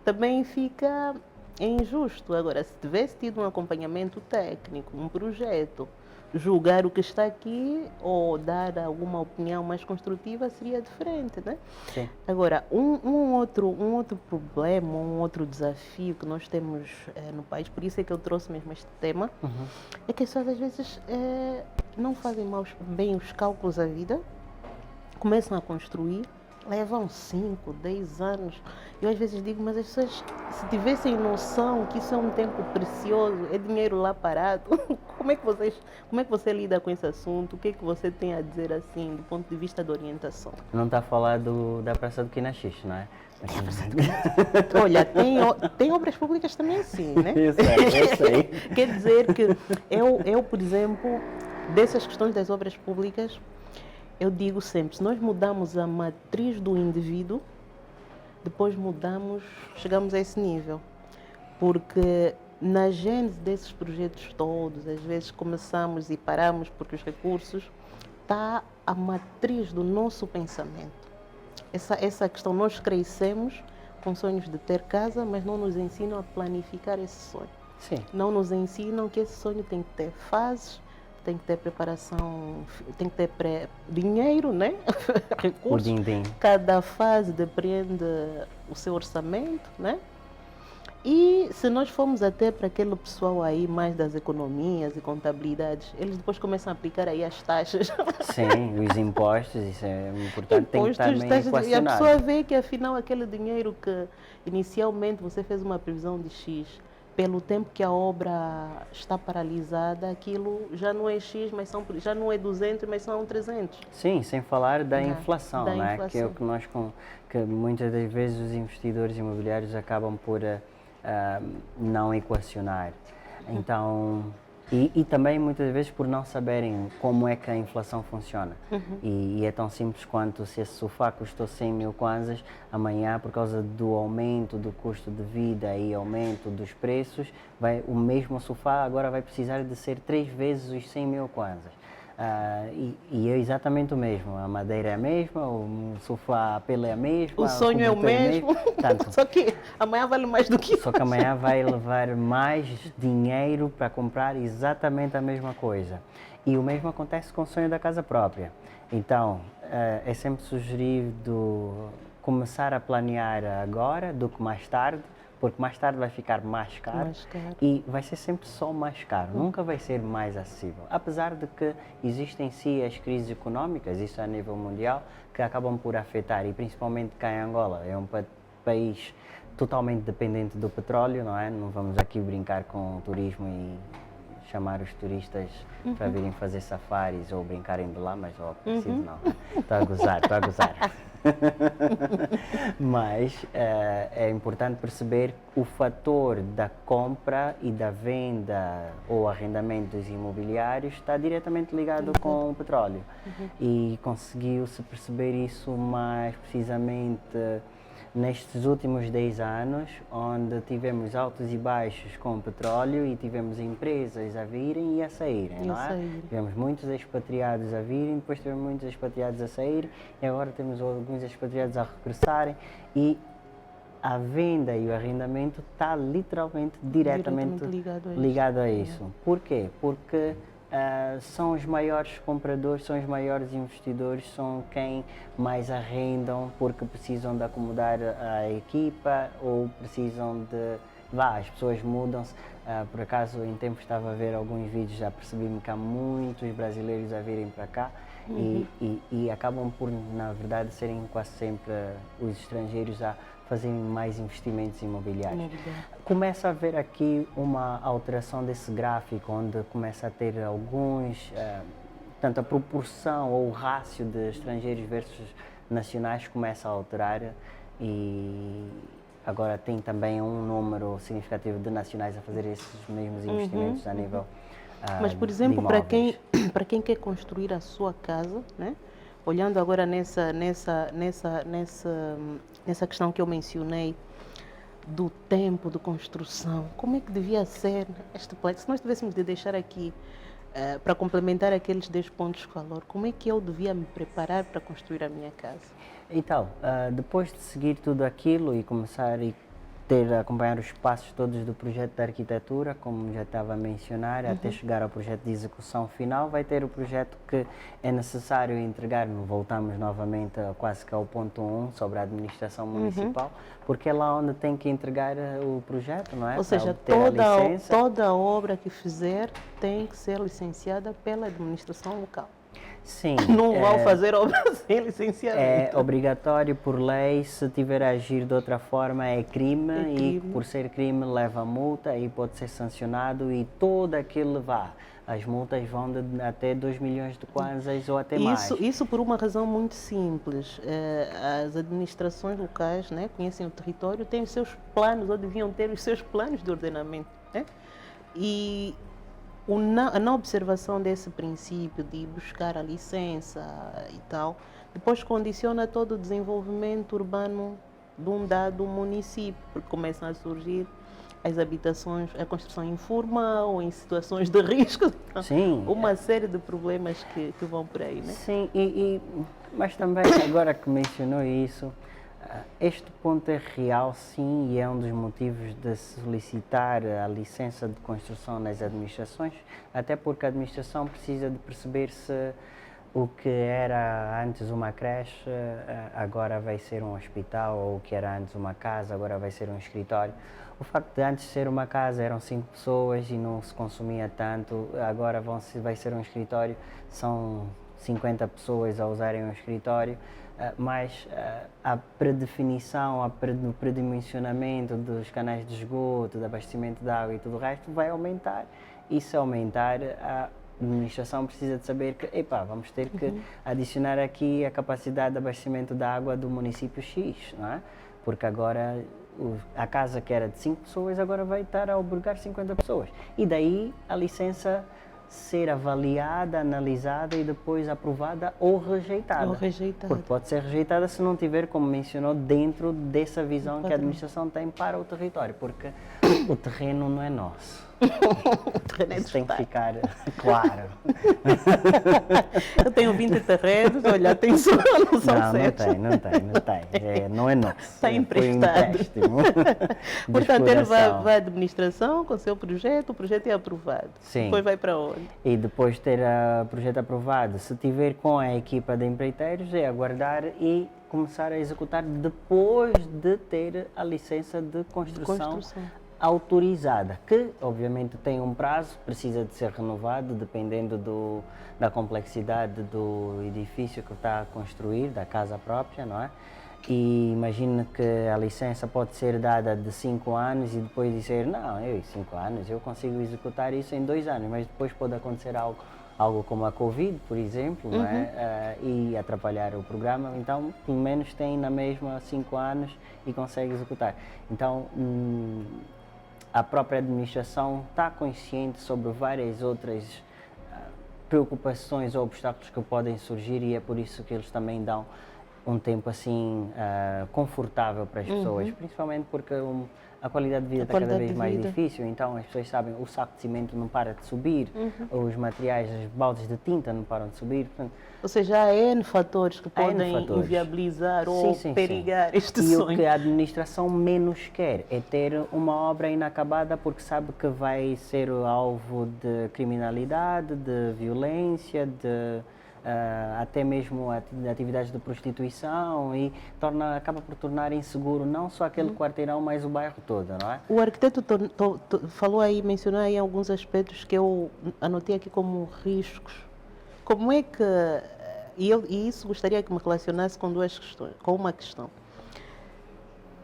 também fica injusto. Agora, se tivesse tido um acompanhamento técnico, um projeto, julgar o que está aqui ou dar alguma opinião mais construtiva seria diferente, né? Sim. Agora, um outro problema, um outro desafio que nós temos no país, por isso é que eu trouxe mesmo este tema, é que as pessoas às vezes não fazem bem os cálculos à vida, começam a construir, levam 5, 10 anos. Eu às vezes digo, mas as pessoas, se tivessem noção que isso é um tempo precioso, é dinheiro lá parado, como é que você lida com esse assunto? O que é que você tem a dizer assim, do ponto de vista da orientação? Não está a falar da Praça do Quinaxix, não é? Olha, tem obras públicas também assim, né? Eu sei. Quer dizer que eu, por exemplo, dessas questões das obras públicas, eu digo sempre, se nós mudamos a matriz do indivíduo, depois chegamos a esse nível. Porque na gênese desses projetos todos, às vezes começamos e paramos porque os recursos, está a matriz do nosso pensamento. Essa questão, nós crescemos com sonhos de ter casa, mas não nos ensinam a planificar esse sonho. Sim. Não nos ensinam que esse sonho tem que ter fases, tem que ter preparação, tem que ter dinheiro, né? Recursos. Cada fase depende o seu orçamento, né? E se nós formos até para aquele pessoal aí mais das economias e contabilidades, eles depois começam a aplicar aí as taxas. Sim, os impostos, isso é importante, tem que estar bem equacionado. E a pessoa vê que afinal aquele dinheiro que inicialmente você fez uma previsão de X, pelo tempo que a obra está paralisada, aquilo já não é X, mas já não é 200, mas são 300. Sim, sem falar da inflação, né? Inflação. Que é o que muitas das vezes os investidores imobiliários acabam por não equacionar. Então, e também muitas vezes por não saberem como é que a inflação funciona. E é tão simples quanto se esse sofá custou 100 mil kwanzas, amanhã por causa do aumento do custo de vida e aumento dos preços, o mesmo sofá agora vai precisar de ser 3 vezes os 100 mil kwanzas. E é exatamente o mesmo, a madeira é a mesma, o sofá, a pele é a mesma, o sonho é o mesmo, só que amanhã vale mais do que Só que amanhã vai levar mais dinheiro para comprar exatamente a mesma coisa. E o mesmo acontece com o sonho da casa própria. Então, é sempre sugerido começar a planear agora do que mais tarde, porque mais tarde vai ficar mais caro, e vai ser sempre só mais caro, nunca vai ser mais acessível. Apesar de que existem sim as crises económicas, isso a nível mundial, que acabam por afetar, e principalmente cá em Angola, é um país totalmente dependente do petróleo, não é? Não vamos aqui brincar com o turismo e chamar os turistas para virem fazer safaris ou brincarem de lá, mas ó, preciso não. Estou a gozar, estou a gozar. Mas é importante perceber o fator da compra e da venda ou arrendamento dos imobiliários está diretamente ligado com o petróleo. E conseguiu-se perceber isso mais precisamente nestes últimos 10 anos, onde tivemos altos e baixos com o petróleo e tivemos empresas a virem e a saírem, não é? Tivemos muitos expatriados a virem, depois tivemos muitos expatriados a saírem e agora temos alguns expatriados a regressarem e a venda e o arrendamento está literalmente diretamente ligado a isso. Por quê? Porque são os maiores compradores, são os maiores investidores, são quem mais arrendam porque precisam de acomodar a equipa ou precisam de... as pessoas mudam-se. Por acaso, em tempo estava a ver alguns vídeos, já percebi-me que há muitos brasileiros a virem para cá e acabam por, na verdade, serem quase sempre os estrangeiros a fazerem mais investimentos imobiliários. Começa a haver aqui uma alteração desse gráfico, onde começa a ter alguns, tanto a proporção ou o rácio de estrangeiros versus nacionais começa a alterar e agora tem também um número significativo de nacionais a fazer esses mesmos investimentos a nível Mas, por exemplo, para quem quer construir a sua casa, né? Olhando agora nessa questão que eu mencionei, do tempo de construção, como é que devia ser este plano? Se nós tivéssemos de deixar aqui, para complementar aqueles 10 pontos de calor, como é que eu devia me preparar para construir a minha casa? Então, depois de seguir tudo aquilo e começar a acompanhar os passos todos do projeto de arquitetura, como já estava a mencionar, até chegar ao projeto de execução final, vai ter o projeto que é necessário entregar, voltamos novamente quase que ao ponto 1 sobre a administração municipal, porque é lá onde tem que entregar o projeto, não é? Ou seja, toda a obra que fizer tem que ser licenciada pela administração local. Sim. Não vão fazer obra sem licenciamento. É obrigatório por lei, se tiver a agir de outra forma é crime, e por ser crime leva multa e pode ser sancionado e todo aquilo as multas vão de até 2 milhões de kwanzas ou até mais. Isso por uma razão muito simples. As administrações locais, né, conhecem o território, têm os seus planos ou deviam ter os seus planos de ordenamento. Né? E a não observação desse princípio de buscar a licença e tal, depois condiciona todo o desenvolvimento urbano de um dado município, porque começam a surgir as habitações, a construção informal, em situações de risco. Sim. Uma série de problemas que vão por aí, né? Sim, mas também, agora que mencionou isso, este ponto é real, sim, e é um dos motivos de solicitar a licença de construção nas administrações, até porque a administração precisa de perceber se o que era antes uma creche agora vai ser um hospital, ou o que era antes uma casa agora vai ser um escritório. O facto de antes ser uma casa eram 5 pessoas e não se consumia tanto, agora vai ser um escritório, são 50 pessoas a usarem um escritório. Mas a predefinição, o predimensionamento dos canais de esgoto, de abastecimento de água e tudo o resto vai aumentar. E se aumentar, a administração precisa de saber que, vamos ter que adicionar aqui a capacidade de abastecimento de água do município X, não é? Porque agora a casa que era de 5 pessoas agora vai estar a albergar 50 pessoas. E daí a licença ser avaliada, analisada e depois aprovada ou rejeitada. Porque pode ser rejeitada se não tiver, como mencionou, dentro dessa visão que a administração tem para o território, porque o terreno não é nosso. Terreno é Isso tem que Estado. ficar claro. Eu tenho 20 terrenos, olha, atenção, não são Não, certos. não tem. Não é nosso. Está Foi emprestado. empréstimo de Portanto, ele exploração. vai à administração com o seu projeto, o projeto é aprovado. Sim. Depois vai para onde? E depois de ter o projeto aprovado, se tiver com a equipa de empreiteiros, é aguardar e começar a executar depois de ter a licença de construção autorizada, que obviamente tem um prazo, precisa de ser renovado dependendo da complexidade do edifício que está a construir, da casa própria, não é? E imagine que a licença pode ser dada de 5 anos e depois dizer, não, em 5 anos eu consigo executar isso em 2 anos, mas depois pode acontecer algo como a Covid, por exemplo, não é? E atrapalhar o programa, então pelo menos tem na mesma 5 anos e consegue executar. Então, a própria administração está consciente sobre várias outras preocupações ou obstáculos que podem surgir e é por isso que eles também dão um tempo assim confortável para as pessoas, principalmente porque a qualidade de vida está cada vez mais difícil, então as pessoas sabem, o saco de cimento não para de subir, os materiais, os baldes de tinta não param de subir. Portanto, ou seja, há N fatores que podem inviabilizar ou perigar este sonho. E o que a administração menos quer é ter uma obra inacabada porque sabe que vai ser alvo de criminalidade, de violência, até mesmo atividades de prostituição e acaba por tornar inseguro não só aquele quarteirão, mas o bairro todo, não é? O arquiteto falou aí, mencionou aí alguns aspectos que eu anotei aqui como riscos. Como é que, e isso gostaria que me relacionasse com duas questões, com uma questão.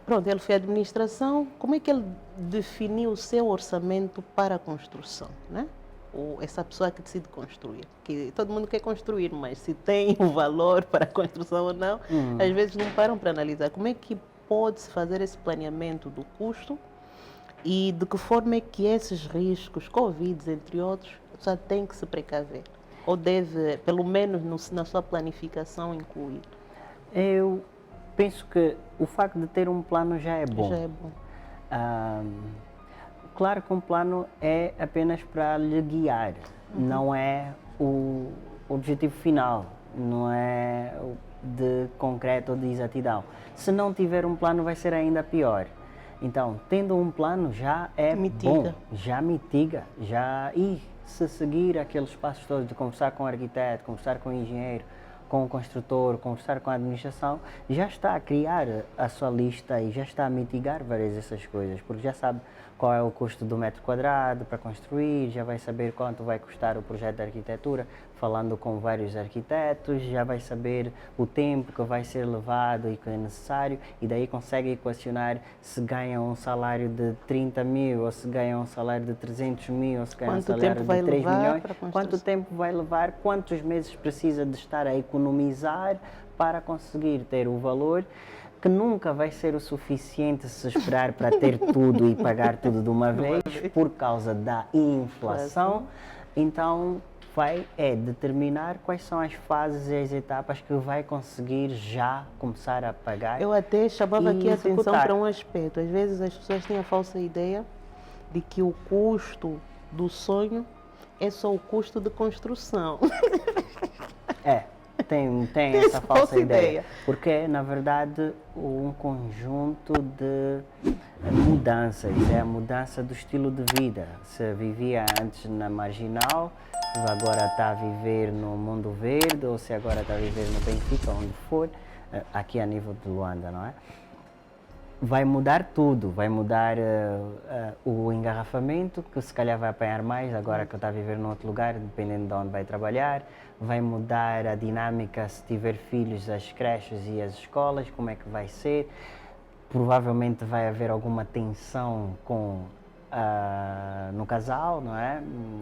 Pronto, ele foi à administração, como é que ele definiu o seu orçamento para a construção, né? Ou essa pessoa que decide construir, que todo mundo quer construir, mas se tem o valor para a construção ou não, às vezes não param para analisar. Como é que pode-se fazer esse planeamento do custo e de que forma é que esses riscos, Covid, entre outros, só tem que se precaver? Ou deve, pelo menos na sua planificação, incluir? Eu penso que o facto de ter um plano já é bom. Já é bom. Claro que um plano é apenas para lhe guiar, não é o objetivo final, não é de concreto ou de exatidão. Se não tiver um plano vai ser ainda pior. Então, tendo um plano já é bom, já mitiga, e se seguir aqueles passos todos de conversar com o arquiteto, conversar com o engenheiro, com o construtor, conversar com a administração, já está a criar a sua lista e já está a mitigar várias dessas coisas, porque já sabe qual é o custo do metro quadrado para construir, já vai saber quanto vai custar o projeto de arquitetura, falando com vários arquitetos, já vai saber o tempo que vai ser levado e que é necessário, e daí consegue equacionar se ganha um salário de 30 mil, ou se ganha um salário de 300 mil, ou se ganha um salário de 3 milhões, quanto tempo vai levar, quantos meses precisa de estar a economizar para conseguir ter o valor, que nunca vai ser o suficiente se esperar para ter tudo e pagar tudo de uma vez por causa da inflação. Então vai determinar quais são as fases e as etapas que vai conseguir já começar a pagar. Eu até chamava aqui a atenção para um aspecto. Às vezes as pessoas têm a falsa ideia de que o custo do sonho é só o custo de construção. Tem essa falsa ideia, porque na verdade um conjunto de mudanças, é a mudança do estilo de vida. Se vivia antes na Marginal, agora está a viver no Mundo Verde, ou se agora está a viver no Benfica, onde for, aqui a nível de Luanda, não é? Vai mudar tudo, vai mudar o engarrafamento, que se calhar vai apanhar mais agora que está a viver num outro lugar, dependendo de onde vai trabalhar. Vai mudar a dinâmica se tiver filhos, as creches e as escolas, como é que vai ser. Provavelmente vai haver alguma tensão no casal, não é?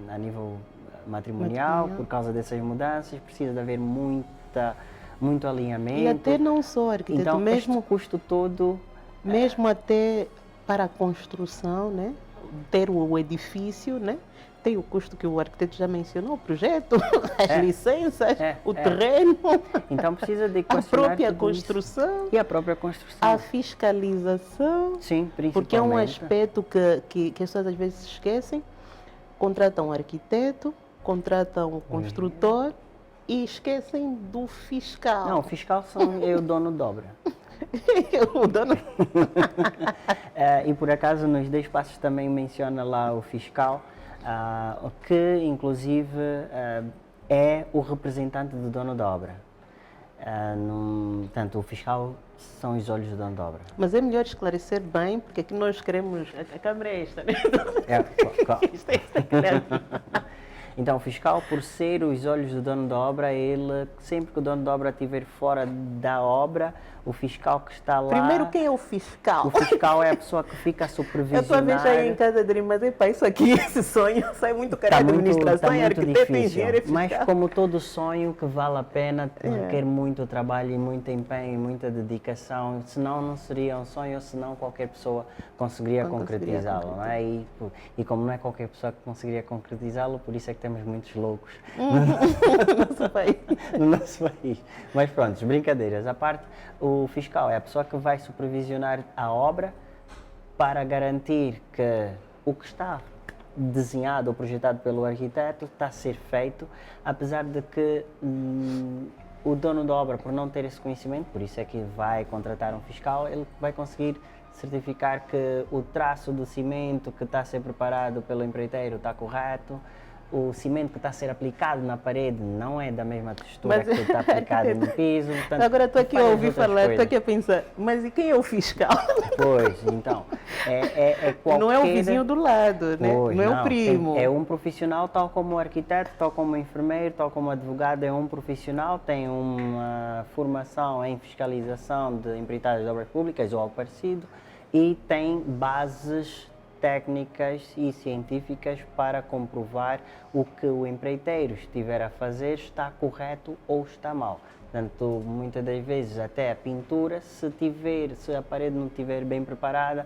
A nível matrimonial, por causa dessas mudanças, precisa de haver muito alinhamento. E até não só, arquiteto, então, mesmo o custo todo... Mesmo até para a construção, né? Ter o edifício, né? Tem o custo que o arquiteto já mencionou, o projeto, as licenças, o terreno. Então precisa de a própria construção. E a própria construção. A fiscalização. Sim, principalmente. Porque é um aspecto que as pessoas às vezes esquecem. contratam um arquiteto, contratam um construtor e esquecem do fiscal. Não, o fiscal é o dono de obra. O dono... E por acaso nos 10 passos também menciona lá o fiscal, que inclusive é o representante do dono da obra. Portanto, o fiscal são os olhos do dono da obra. Mas é melhor esclarecer bem, porque aqui nós queremos... A câmera é esta, né? Isto é claro. Então, o fiscal, por ser os olhos do dono da obra, ele, sempre que o dono da obra estiver fora da obra, o fiscal que está lá... Primeiro, quem é o fiscal? O fiscal é a pessoa que fica a supervisionar... Eu estou a ver aí em casa de mas epá, isso aqui, esse sonho, sai muito caro de administração, muito arquiteto, difícil, engenheiro e fiscal. mas como todo sonho que vale a pena, requer muito trabalho e muito empenho e muita dedicação, senão não seria um sonho, senão qualquer pessoa conseguiria concretizá-lo, não é? E como não é qualquer pessoa que conseguiria concretizá-lo, por isso é que temos muitos loucos no nosso país. No nosso país. Mas pronto, brincadeiras à parte, o fiscal é a pessoa que vai supervisionar a obra para garantir que o que está desenhado ou projetado pelo arquiteto está a ser feito, apesar de que o dono da obra, por não ter esse conhecimento, por isso é que vai contratar um fiscal, ele vai conseguir certificar que o traço do cimento que está a ser preparado pelo empreiteiro está correto, o cimento que está a ser aplicado na parede não é da mesma textura que está aplicado no piso. Portanto, agora estou aqui a ouvir falar, estou aqui a pensar, mas e quem é o fiscal? Pois, então, é qualquer... Não é o vizinho do lado, né? Pois, não é o primo. É um profissional, tal como o arquiteto, tal como o enfermeiro, tal como o advogado, é um profissional, tem uma formação em fiscalização de empreitadas de obras públicas ou algo parecido e tem bases técnicas e científicas para comprovar o que o empreiteiro estiver a fazer está correto ou está mal. Portanto, muitas das vezes até a pintura, se a parede não estiver bem preparada,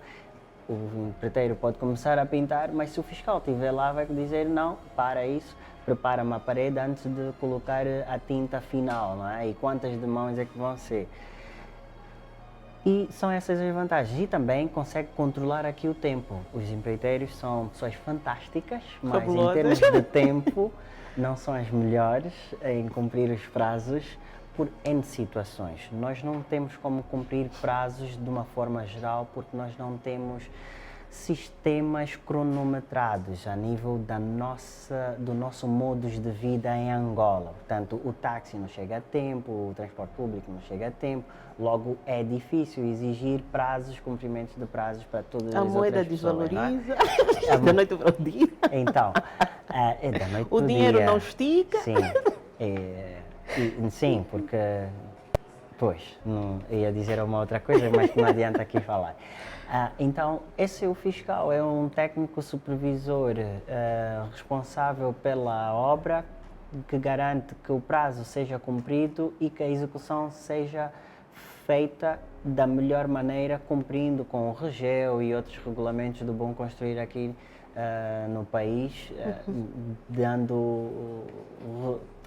o empreiteiro pode começar a pintar, mas se o fiscal estiver lá vai dizer não, para isso, prepara-me a parede antes de colocar a tinta final, não é? E quantas de mãos é que vão ser? E são essas as vantagens. E também consegue controlar aqui o tempo. Os empreiteiros são pessoas fantásticas, mas em termos de tempo não são as melhores em cumprir os prazos por N situações. Nós não temos como cumprir prazos de uma forma geral porque nós não temos sistemas cronometrados a nível do nosso modus de vida em Angola. Portanto, o táxi não chega a tempo, o transporte público não chega a tempo, logo é difícil exigir prazos, cumprimentos de prazos para todas as outras pessoas. A moeda desvaloriza, da noite para o dia. Então, é da noite para o dia. O dinheiro não estica. Sim, sim, porque... Pois, não ia dizer uma outra coisa, mas não adianta aqui falar. Então, esse é o fiscal, é um técnico supervisor responsável pela obra que garante que o prazo seja cumprido e que a execução seja feita da melhor maneira, cumprindo com o REGEO e outros regulamentos do bom construir aqui no país,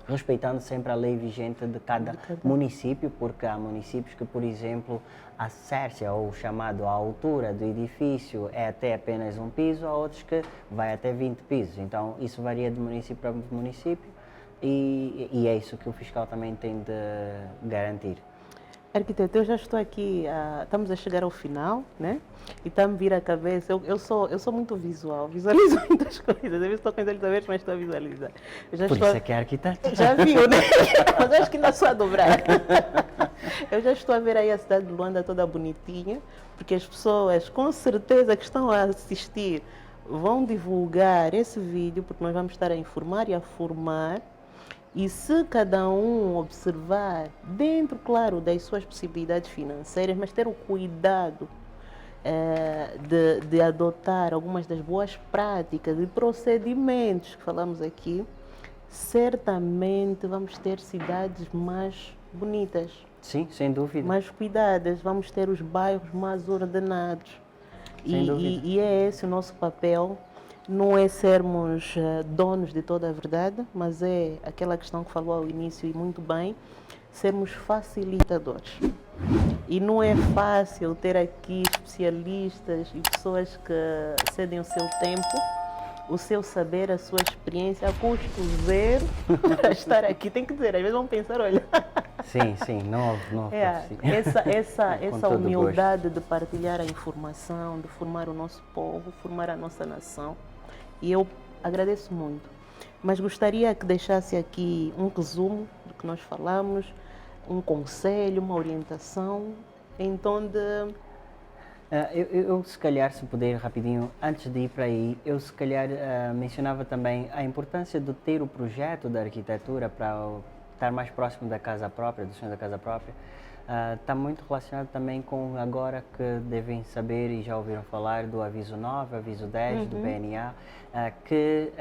respeitando sempre a lei vigente de cada município, porque há municípios que, por exemplo, a sércia ou chamado a altura do edifício é até apenas um piso, há outros que vai até 20 pisos. Então, isso varia de município para município e é isso que o fiscal também tem de garantir. Arquiteto, eu já estou aqui, estamos a chegar ao final, né? E está a me vir à cabeça, eu sou muito visual, visualizo muitas coisas, às vezes estou com os olhos abertos, mas estou a visualizar. Por isso é que é arquiteto. Já viu, né? Mas acho que ainda sou a dobrar. Eu já estou a ver aí a cidade de Luanda toda bonitinha, porque as pessoas, com certeza, que estão a assistir, vão divulgar esse vídeo, porque nós vamos estar a informar e a formar. E se cada um observar, dentro, claro, das suas possibilidades financeiras, mas ter o cuidado de adotar algumas das boas práticas e procedimentos que falamos aqui, certamente vamos ter cidades mais bonitas. Sim, sem dúvida. Mais cuidadas, vamos ter os bairros mais ordenados. Sem dúvida. E é esse o nosso papel. Não é sermos donos de toda a verdade, mas é aquela questão que falou ao início e muito bem, sermos facilitadores. E não é fácil ter aqui especialistas e pessoas que cedem o seu tempo o seu saber, a sua experiência a custo zero para estar aqui. Tem que dizer, às vezes vão pensar, olha. Sim, não houve Essa humildade de partilhar a informação, de formar o nosso povo, formar a nossa nação. E eu agradeço muito. Mas gostaria que deixasse aqui um resumo do que nós falamos, um conselho, uma orientação, em tom de... Eu se calhar, se puder rapidinho, antes de ir para aí, eu se calhar mencionava também a importância de ter o projeto da arquitetura para estar mais próximo da casa própria, do sonho da casa própria. Está muito relacionado também com agora que devem saber e já ouviram falar do aviso 9, aviso 10 do BNA, que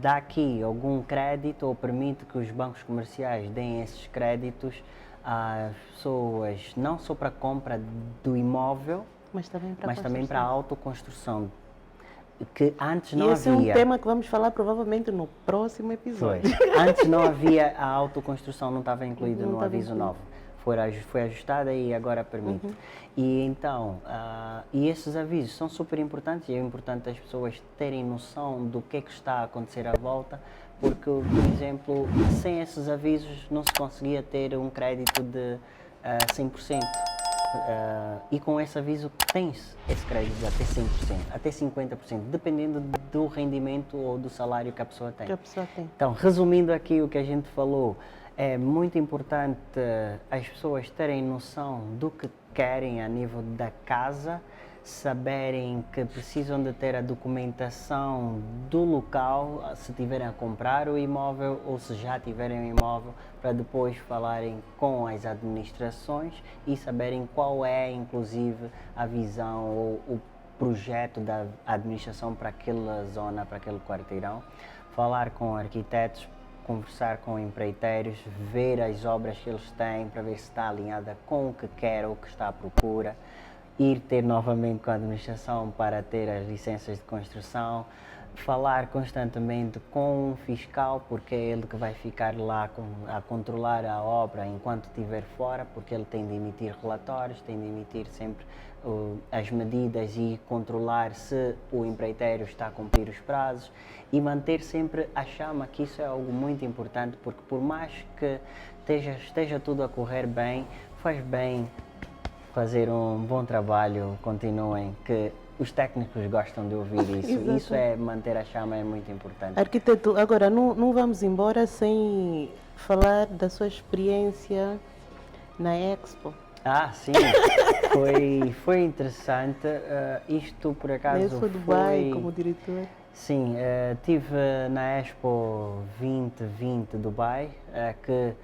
dá aqui algum crédito ou permite que os bancos comerciais deem esses créditos às pessoas, não só para a compra do imóvel, mas também para a autoconstrução, que antes não havia. Esse é um tema que vamos falar provavelmente no próximo episódio. Antes não havia a autoconstrução, não estava incluída no aviso 9. Foi ajustada e agora permite. E então, e esses avisos são super importantes e é importante as pessoas terem noção do que é que está a acontecer à volta, porque, por exemplo, sem esses avisos não se conseguia ter um crédito de 100%. E com esse aviso tens esse crédito de até 100%, até 50%, dependendo do rendimento ou do salário que a pessoa tem. Então, resumindo aqui o que a gente falou, é muito importante as pessoas terem noção do que querem a nível da casa, saberem que precisam de ter a documentação do local, se tiverem a comprar o imóvel ou se já tiverem o imóvel, para depois falarem com as administrações e saberem qual é, inclusive, a visão ou o projeto da administração para aquela zona, para aquele quarteirão. Falar com arquitetos, conversar com empreiteiros, ver as obras que eles têm para ver se está alinhada com o que quer ou o que está à procura, ir ter novamente com a administração para ter as licenças de construção, falar constantemente com um fiscal, porque é ele que vai ficar lá a controlar a obra enquanto estiver fora, porque ele tem de emitir relatórios, tem de emitir sempre as medidas e controlar se o empreiteiro está a cumprir os prazos e manter sempre a chama, que isso é algo muito importante, porque por mais que esteja tudo a correr bem, faz bem fazer um bom trabalho, continuem, que os técnicos gostam de ouvir isso. Isso é manter a chama, é muito importante. Arquiteto, agora não vamos embora sem falar da sua experiência na Expo. Sim, foi interessante. Isto por acaso foi Dubai como diretor? Sim, estive na Expo 2020 Dubai, que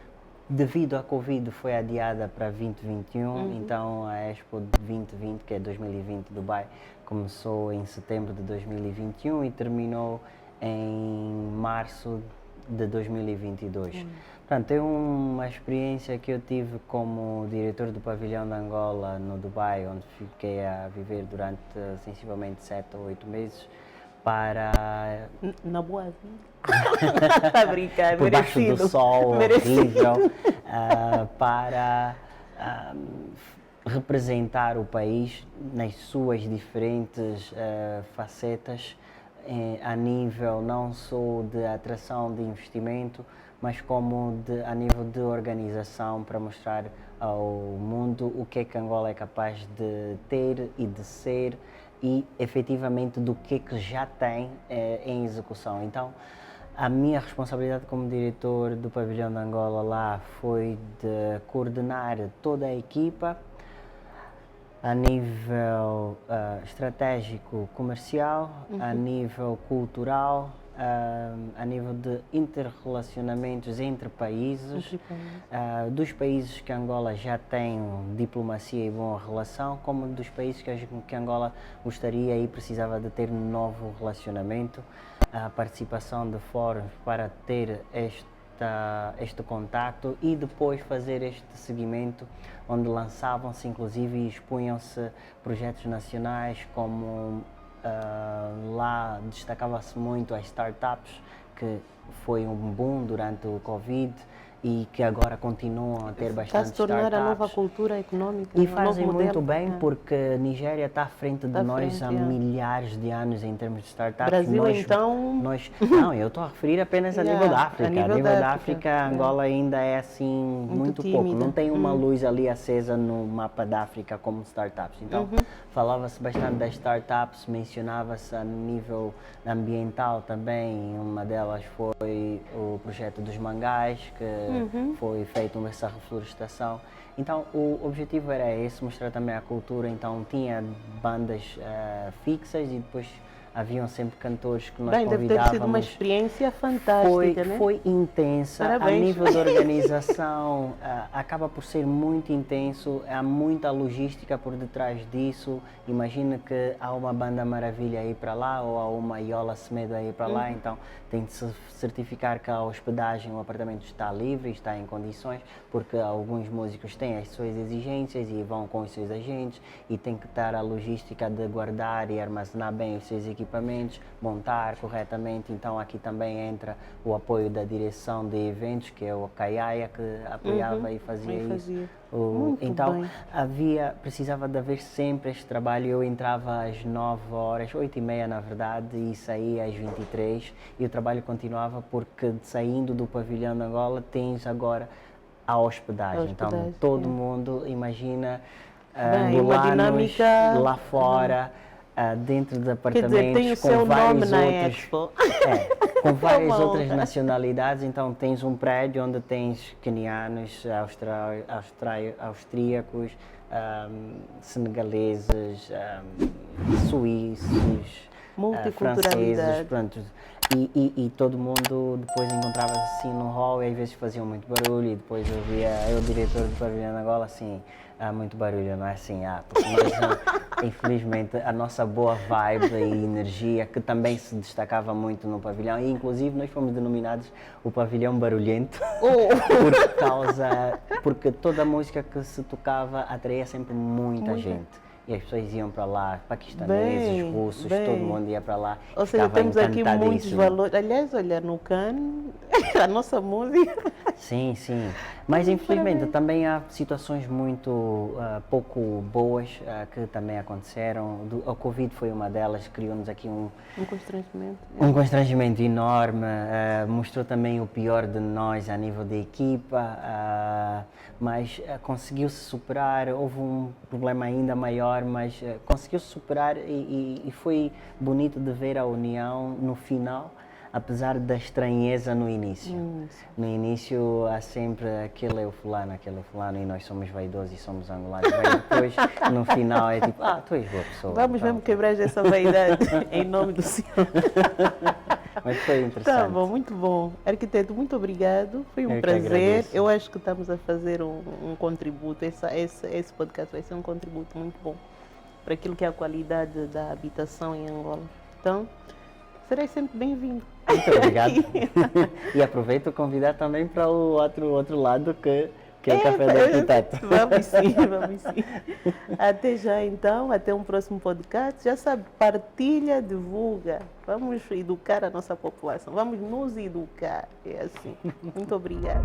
devido à Covid foi adiada para 2021, então a Expo 2020, que é 2020 Dubai, começou em setembro de 2021 e terminou em março de 2022. Portanto, é uma experiência que eu tive como diretor do pavilhão de Angola no Dubai, onde fiquei a viver durante sensivelmente 7 ou 8 meses, para... Na boa vida. Está a brincar, por baixo do sol, horrível, para representar o país nas suas diferentes facetas, a nível não só de atração de investimento, mas como a nível de organização, para mostrar ao mundo o que é que Angola é capaz de ter e de ser e efetivamente do que já tem em execução. Então, a minha responsabilidade como diretor do pavilhão de Angola lá foi de coordenar toda a equipa a nível estratégico comercial, a nível cultural, a nível de interrelacionamentos entre países, dos países que Angola já tem diplomacia e boa relação, como dos países que Angola gostaria e precisava de ter um novo relacionamento, a participação de fóruns para ter este contacto e depois fazer este seguimento, onde lançavam-se inclusive e expunham-se projetos nacionais, como lá destacava-se muito as startups, que foi um boom durante o Covid, e que agora continuam a ter Está a bastante se tornar startups. a nova cultura económica. E um fazem novo muito modelo. bem porque Nigéria está à frente de à nós frente, há milhares de anos em termos de startups. Brasil, então... Não, eu estou a referir apenas a nível da África. a nível da África, Angola ainda é assim muito pouco. tímida. Não tem uma luz ali acesa no mapa da África como startups. Então, falava-se bastante das startups, mencionava-se a nível ambiental também. Uma delas foi o projeto dos mangás, que foi feito essa reflorestação. Então, o objetivo era esse, mostrar também a cultura. Então, tinha bandas fixas e depois haviam sempre cantores que nós convidávamos. Deve ter sido uma experiência fantástica, né? Foi intensa. Parabéns. A nível de organização, acaba por ser muito intenso. Há muita logística por detrás disso. Imagina que há uma banda maravilha aí para lá ou há uma Iola Semedo aí para lá. Então, tem de se certificar que a hospedagem, o apartamento está livre, está em condições, porque alguns músicos têm as suas exigências e vão com os seus agentes e tem que estar a logística de guardar e armazenar bem os seus equipamentos, montar corretamente. Então aqui também entra o apoio da direção de eventos, que é o Caiaia, que apoiava e fazia isso. Então precisava de haver sempre este trabalho. Eu entrava às 9 horas, 8h30 na verdade, e saía às 23 e o trabalho continuava porque saindo do pavilhão de Angola tens agora a hospedagem. Então todo mundo imagina angolanos lá fora, dentro de apartamentos. Quer dizer, tem o com seu vários nome outros, na Expo. com várias outras nacionalidades. Então tens um prédio onde tens quenianos, austríacos, senegaleses, suíços, franceses, pronto. E todo mundo depois encontrava-se assim no hall e às vezes faziam muito barulho e depois eu via o diretor do pavilhão de Angola assim, muito barulho, não é assim, porque nós, infelizmente, a nossa boa vibe e energia, que também se destacava muito no pavilhão, e inclusive nós fomos denominados o pavilhão barulhento, porque toda a música que se tocava atraía sempre muita gente. E as pessoas iam para lá, paquistaneses, russos, todo mundo ia para lá. Ou seja, temos aqui muitos valores. Aliás, olha, no Cannes, a nossa música. Sim, sim. Mas infelizmente também há situações muito pouco boas que também aconteceram. A Covid foi uma delas, criou-nos aqui um constrangimento. Um constrangimento enorme, mostrou também o pior de nós a nível de equipa, mas conseguiu-se superar. Houve um problema ainda maior, mas conseguiu-se superar e foi bonito de ver a união no final, apesar da estranheza no início. No início há sempre aquele é o fulano, e nós somos vaidosos e somos angolanos. Mas depois, no final, é tipo, tu és boa pessoa. Vamos mesmo quebrar essa vaidade em nome do Senhor. Mas foi interessante. Tá bom, muito bom. Arquiteto, muito obrigado. Foi um prazer. Eu acho que estamos a fazer um contributo. Esse podcast vai ser um contributo muito bom para aquilo que é a qualidade da habitação em Angola. Então, serei sempre bem-vindo. Muito obrigado. E aproveito a convidar também para o outro lado, que é o Café do Arquiteto. Vamos sim. Até já então, até um próximo podcast. Já sabe, partilha, divulga. Vamos educar a nossa população. Vamos nos educar. É assim. Muito obrigada.